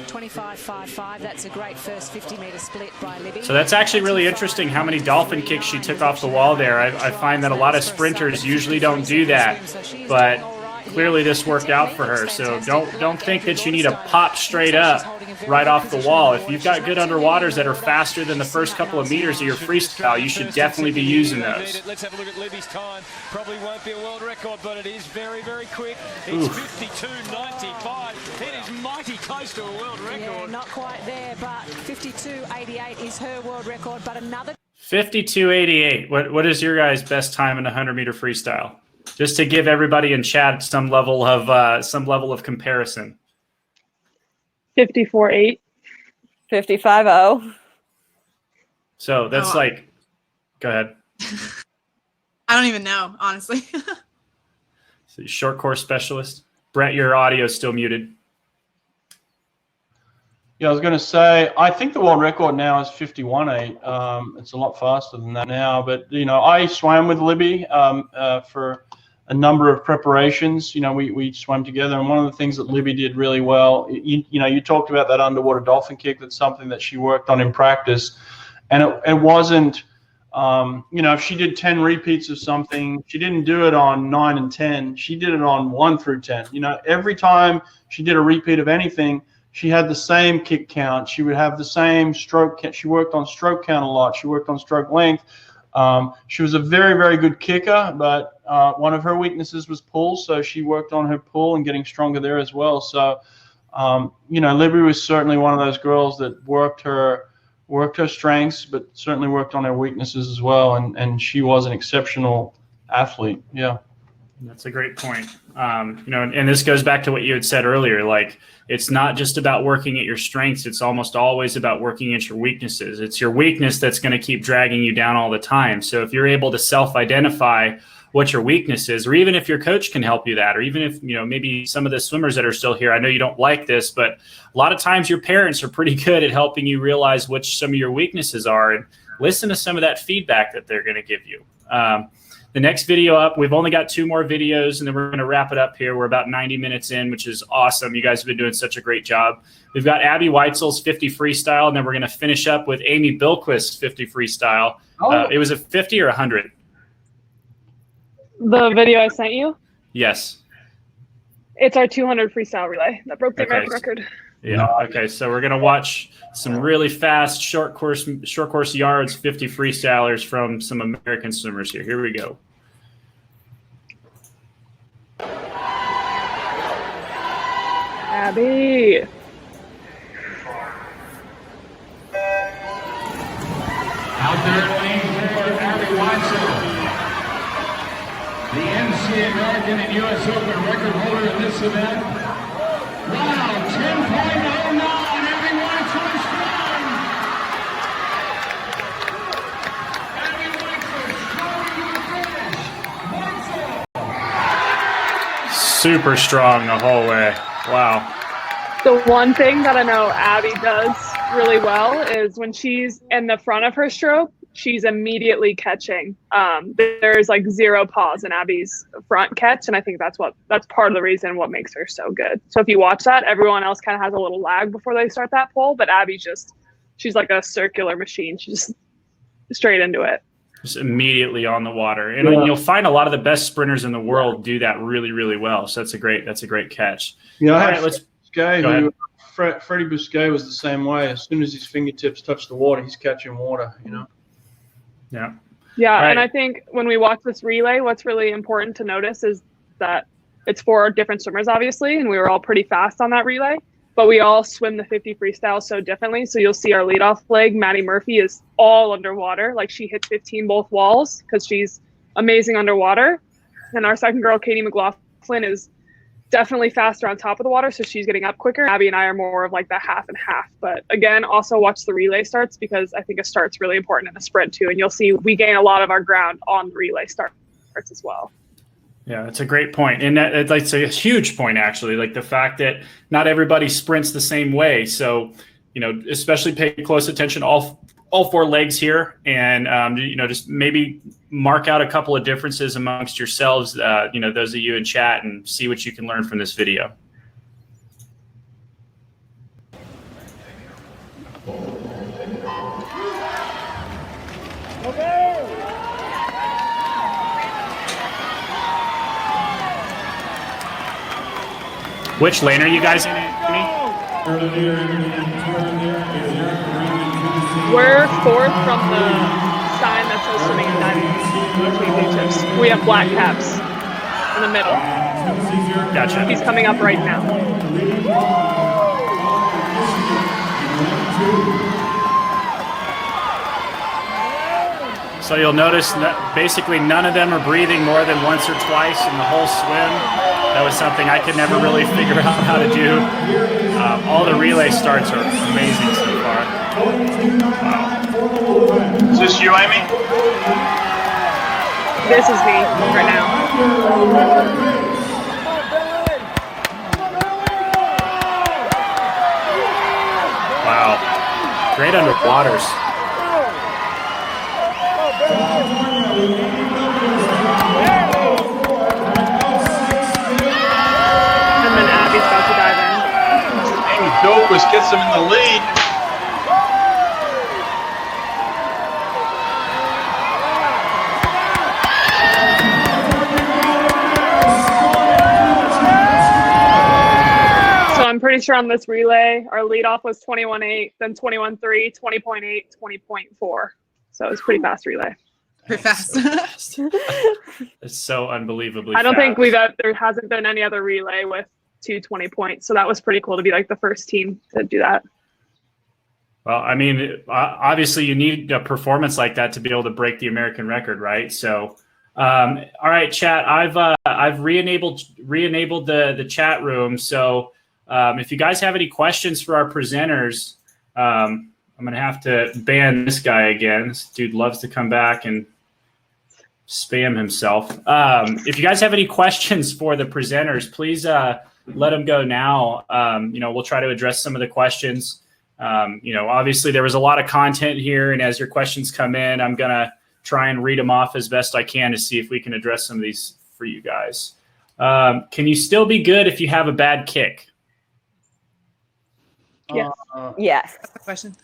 J: 25.55, that's a great first 50-meter split by Libby.
A: So that's actually really interesting how many dolphin kicks she took off the wall there. I find that a lot of sprinters usually don't do that, but clearly this worked out for her. So don't think that you need to pop straight up right off the wall. If you've got good underwaters that are faster than the first couple of meters of your freestyle, you should definitely be using those.
I: Let's have a look at Libby's time. Probably won't be a world record, but it is very, very quick. It's 52.95. It is mighty close to a world record.
J: Yeah, not quite there, but 52.88 is her world record, but another
A: 52.88. What is your guys' best time in a 100-meter freestyle? Just to give everybody in chat some level of comparison.
D: 54.8.
C: 55.0.
A: So that's go ahead.
E: I don't even know, honestly.
A: So short course specialist. Brett, your audio is still muted.
B: Yeah, I was going to say, I think the world record now is 51.8. It's a lot faster than that now. But, I swam with Libby for a number of preparations. We swam together. And one of the things that Libby did really well, you talked about that underwater dolphin kick. That's something that she worked on in practice. And it wasn't, if she did 10 repeats of something, she didn't do it on 9 and 10. She did it on 1 through 10. Every time she did a repeat of anything, she had the same kick count. She would have the same stroke count. She worked on stroke count a lot. She worked on stroke length. She was a very, very good kicker, but one of her weaknesses was pull, so she worked on her pull and getting stronger there as well. So, Libby was certainly one of those girls that worked her strengths, but certainly worked on her weaknesses as well, and she was an exceptional athlete. Yeah.
A: That's a great point. And this goes back to what you had said earlier. Like, it's not just about working at your strengths. It's almost always about working at your weaknesses. It's your weakness that's going to keep dragging you down all the time. So if you're able to self-identify what your weakness is, or even if your coach can help you that, or even if, maybe some of the swimmers that are still here, I know you don't like this, but a lot of times your parents are pretty good at helping you realize which some of your weaknesses are, and listen to some of that feedback that they're going to give you. The next video up, we've only got 2 more videos, and then we're going to wrap it up here. We're about 90 minutes in, which is awesome. You guys have been doing such a great job. We've got Abby Weitzel's 50 freestyle, and then we're going to finish up with Amy Bilquist's 50 freestyle. It was a 50 or 100?
D: The video I sent you?
A: Yes.
D: It's our 200 freestyle relay that broke the American record.
A: Yeah. Okay. So we're gonna watch some really fast short course yards 50 freestylers from some American swimmers here. Here we go.
D: Abby.
K: Out there in lane 4, Abby Weitzel, the NCAA American and U.S. Open record holder in this event. Wow, 10.09, Abby Weitzel is strong. Abby Weitzel, strong to the finish.
A: Super strong the whole way. Wow.
D: The one thing that I know Abby does really well is when she's in the front of her stroke, she's immediately catching. There's like 0 pause in Abby's front catch, and I think that's part of the reason what makes her so good. So if you watch that, everyone else kind of has a little lag before they start that pull, but Abby she's like a circular machine. She's just straight into it.
A: Just immediately on the water, and you'll find a lot of the best sprinters in the world do that really, really well. So that's a great catch.
B: Yeah,
A: all right, let's go.
B: Freddie Bousquet was the same way. As soon as his fingertips touch the water, he's catching water.
A: Yeah.
D: Yeah, and I think when we watch this relay, what's really important to notice is that it's 4 different swimmers, obviously, and we were all pretty fast on that relay, but we all swim the 50 freestyle so differently. So you'll see our leadoff leg, Maddie Murphy, is all underwater. Like, she hits 15 both walls because she's amazing underwater. And our second girl, Katie McLaughlin, is definitely faster on top of the water, so she's getting up quicker. Abby and I are more of like the half and half. But again, also watch the relay starts, because I think a start's really important in a sprint too. And you'll see we gain a lot of our ground on the relay starts as well.
A: Yeah, that's a great point. And it's a huge point, actually, like the fact that not everybody sprints the same way. So, especially pay close attention to all 4 legs here, and, just maybe mark out a couple of differences amongst yourselves, those of you in chat, and see what you can learn from this video.
K: Okay.
A: Which lane are you guys in, Amy?
D: We're fourth from the sign that says swimming and diving between blue tips. We have black caps in the middle.
A: Gotcha.
D: He's coming up right now.
A: So you'll notice that basically none of them are breathing more than once or twice in the whole swim. That was something I could never really figure out how to do. All the relay starts are amazing so far. Wow.
B: Is this you, Amy?
D: This is me right now.
A: Wow. Great underwaters.
D: And then Abby's about to dive in.
B: Amy Bilquist gets them in the lead.
D: So I'm pretty sure on this relay, our leadoff was 21.8, then 21.3, 20.8, 20.4. So it was pretty fast relay.
E: Pretty fast.
A: It's so unbelievably
D: I don't
A: fast.
D: think there hasn't been any other relay with 220 points. So that was pretty cool to be like the first team to do that.
A: Well, I mean, obviously you need a performance like that to be able to break the American record, right? So, all right, chat, I've re-enabled the chat room. So if you guys have any questions for our presenters, I'm going to have to ban this guy again. This dude loves to come back and spam himself. If you guys have any questions for the presenters, please let them go now. We'll try to address some of the questions. Obviously there was a lot of content here, and as your questions come in, I'm going to try and read them off as best I can to see if we can address some of these for you guys. Can you still be good if you have a bad kick?
D: Yes.
C: Yes.
E: That's the question.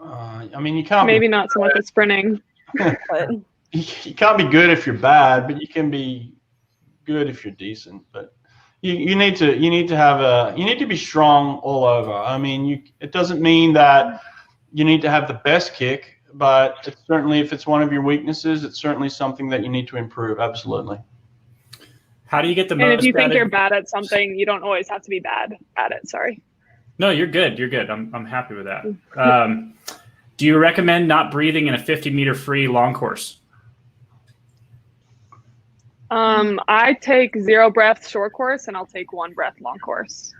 B: I mean, you can't
D: Maybe not so much with sprinting.
C: But
B: you can't be good if you're bad, but you can be good if you're decent. But you need to be strong all over. I mean, it doesn't mean that you need to have the best kick, but it's certainly, if it's one of your weaknesses, it's certainly something that you need to improve. Absolutely.
A: How do you get the most?
D: And if you think
A: out
D: you're
A: of-
D: bad at something, you don't always have to be bad at it. Sorry.
A: No, you're good. You're good. I'm happy with that. Do you recommend not breathing in a 50-meter free long course?
D: I take 0 breath short course, and I'll take 1 breath long course.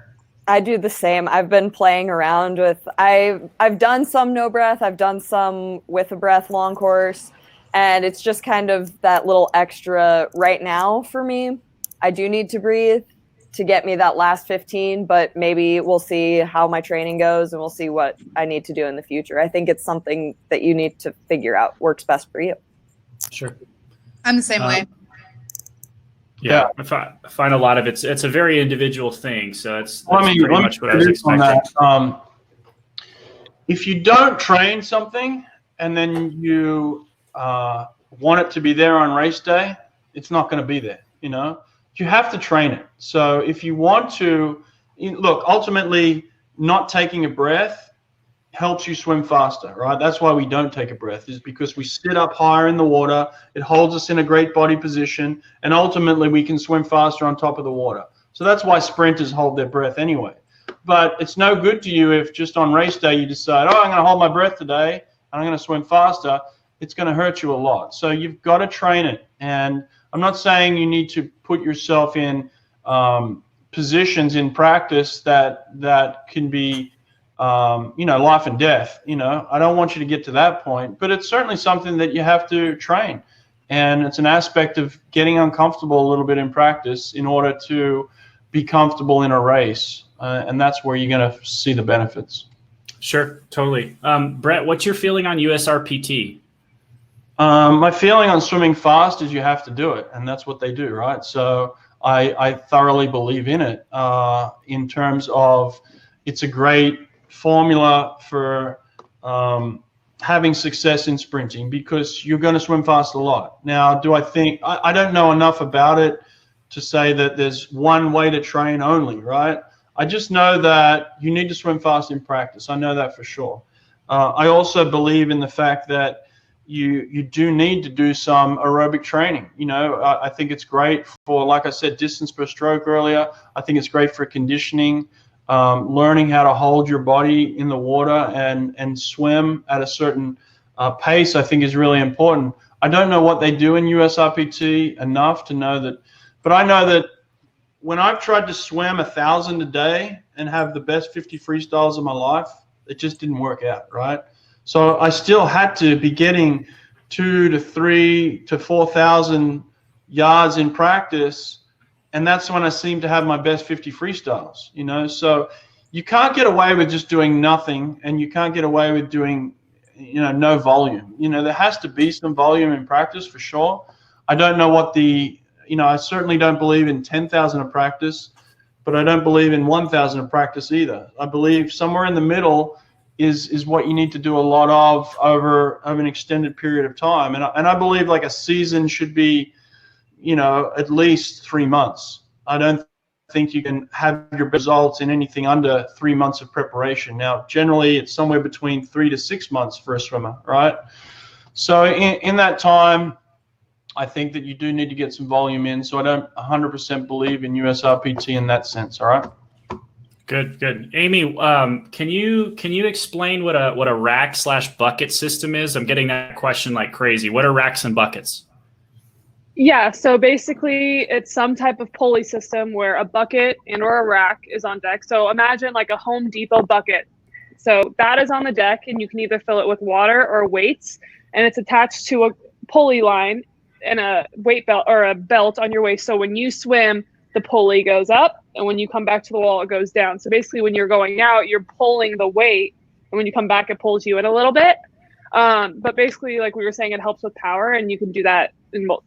C: I do the same. I've been playing around with, I've done some no breath. I've done some with a breath long course. And it's just kind of that little extra right now for me. I do need to breathe to get me that last 15, but maybe we'll see how my training goes and we'll see what I need to do in the future. I think it's something that you need to figure out works best for you.
A: Sure.
E: I'm the same way.
A: Yeah, I find a lot of it's a very individual thing. So that's pretty much what I was
B: on
A: expecting.
B: that. If you don't train something and then you want it to be there on race day, it's not going to be there. You have to train it. So if you want to, look, ultimately not taking a breath helps you swim faster, right? That's why we don't take a breath, is because we sit up higher in the water. It holds us in a great body position, and ultimately we can swim faster on top of the water. So that's why sprinters hold their breath anyway. But it's no good to you if just on race day you decide, I'm going to hold my breath today and I'm going to swim faster. It's going to hurt you a lot. So you've got to train it. And I'm not saying you need to put yourself in positions in practice that can be, life and death. I don't want you to get to that point, but it's certainly something that you have to train. And it's an aspect of getting uncomfortable a little bit in practice in order to be comfortable in a race. And that's where you're going to see the benefits.
A: Sure, totally. Brett, what's your feeling on USRPT?
B: My feeling on swimming fast is you have to do it, and that's what they do, right? So I thoroughly believe in it in terms of it's a great formula for having success in sprinting because you're going to swim fast a lot. Now, do I think – I don't know enough about it to say that there's one way to train only, right? I just know that you need to swim fast in practice. I know that for sure. I also believe in the fact that you do need to do some aerobic training. You know, I think it's great for, like I said, distance per stroke earlier. I think it's great for conditioning, learning how to hold your body in the water and swim at a certain pace, I think is really important. I don't know what they do in USRPT enough to know that, but I know that when I've tried to swim 1,000 a day and have the best 50 freestyles of my life, it just didn't work out, right? So I still had to be getting 2,000 to 3,000 to 4,000 yards in practice, and that's when I seem to have my best 50 freestyles, you know? So you can't get away with just doing nothing, and you can't get away with doing, you know, no volume. You know, there has to be some volume in practice for sure. I don't know what the, you know, I certainly don't believe in 10,000 of practice, but I don't believe in 1,000 of practice either. I believe somewhere in the middle is what you need to do a lot of over an extended period of time. And I believe like a season should be, you know, at least 3 months. I don't think you can have your results in anything under 3 months of preparation. Now, generally it's somewhere between 3 to 6 months for a swimmer, right? So in that time, I think that you do need to get some volume in. So I don't 100% believe in USRPT in that sense. All right.
A: Good, good. Amy, can you explain what a rack/bucket system is? I'm getting that question like crazy. What are racks and buckets?
D: Yeah, so basically it's some type of pulley system where a bucket and or a rack is on deck. So imagine like a Home Depot bucket. So that is on the deck, and you can either fill it with water or weights, and it's attached to a pulley line and a weight belt or a belt on your waist. So when you swim, the pulley goes up, and when you come back to the wall, it goes down. So basically when you're going out, you're pulling the weight, and when you come back, it pulls you in a little bit. But basically, like we were saying, it helps with power, and you can do that.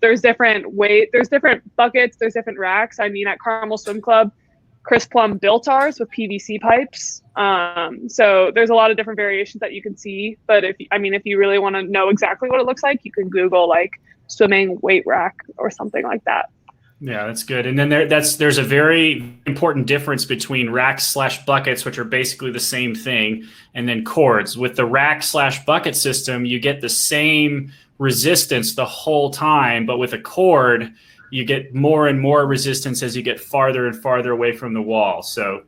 D: There's different weight, there's different buckets, there's different racks. I mean, at Carmel Swim Club, Chris Plum built ours with PVC pipes. So there's a lot of different variations that you can see. But if you really want to know exactly what it looks like, you can Google like swimming weight rack or something like that.
A: Yeah, that's good. And then there's a very important difference between racks/buckets, which are basically the same thing, and then cords. With the rack/bucket system, you get the same resistance the whole time, but with a cord, you get more and more resistance as you get farther and farther away from the wall. So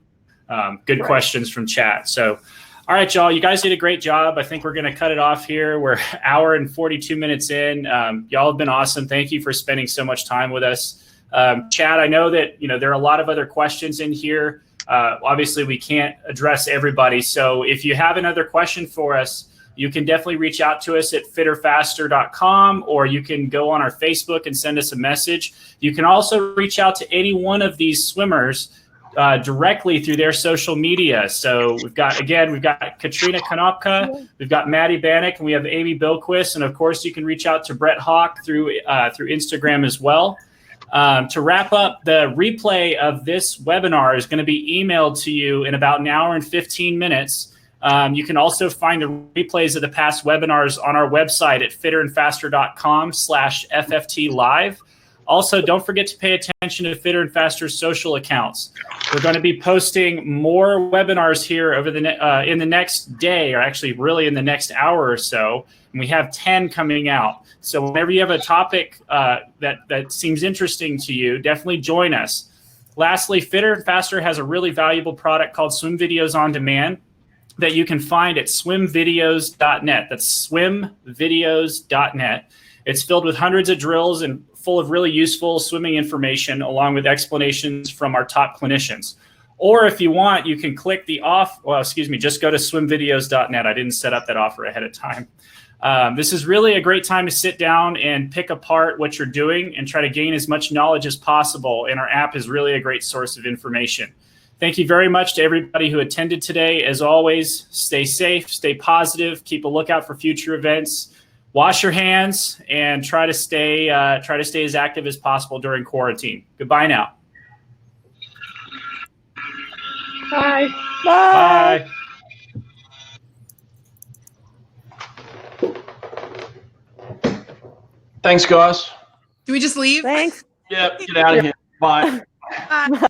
A: good questions from chat. So all right, y'all, you guys did a great job. I think we're going to cut it off here. We're an hour and 42 minutes in. Y'all have been awesome. Thank you for spending so much time with us. Chad, I know that, there are a lot of other questions in here. Obviously, we can't address everybody. So if you have another question for us, you can definitely reach out to us at fitterfaster.com, or you can go on our Facebook and send us a message. You can also reach out to any one of these swimmers directly through their social media. So we've got Katrina Konopka, we've got Maddie Bannock, and we have Amy Bilquist. And of course, you can reach out to Brett Hawke through Instagram as well. To wrap up, the replay of this webinar is going to be emailed to you in about an hour and 15 minutes. You can also find the replays of the past webinars on our website at fitterandfaster.com/FFT live. Also, don't forget to pay attention to Fitter and Faster's social accounts. We're going to be posting more webinars here over in the next day, or actually really in the next hour or so. And we have 10 coming out. So whenever you have a topic that seems interesting to you, definitely join us. Lastly, Fitter and Faster has a really valuable product called Swim Videos on Demand that you can find at swimvideos.net. That's swimvideos.net. It's filled with hundreds of drills and full of really useful swimming information, along with explanations from our top clinicians. Or if you want, you can click just go to swimvideos.net. I didn't set up that offer ahead of time. This is really a great time to sit down and pick apart what you're doing and try to gain as much knowledge as possible. And our app is really a great source of information. Thank you very much to everybody who attended today. As always, stay safe, stay positive, keep a lookout for future events. Wash your hands and try to stay as active as possible during quarantine. Goodbye now.
D: Bye.
A: Bye.
B: Thanks, guys.
E: Do we just leave?
C: Thanks.
B: Yeah, get out of here. Bye.
E: Bye.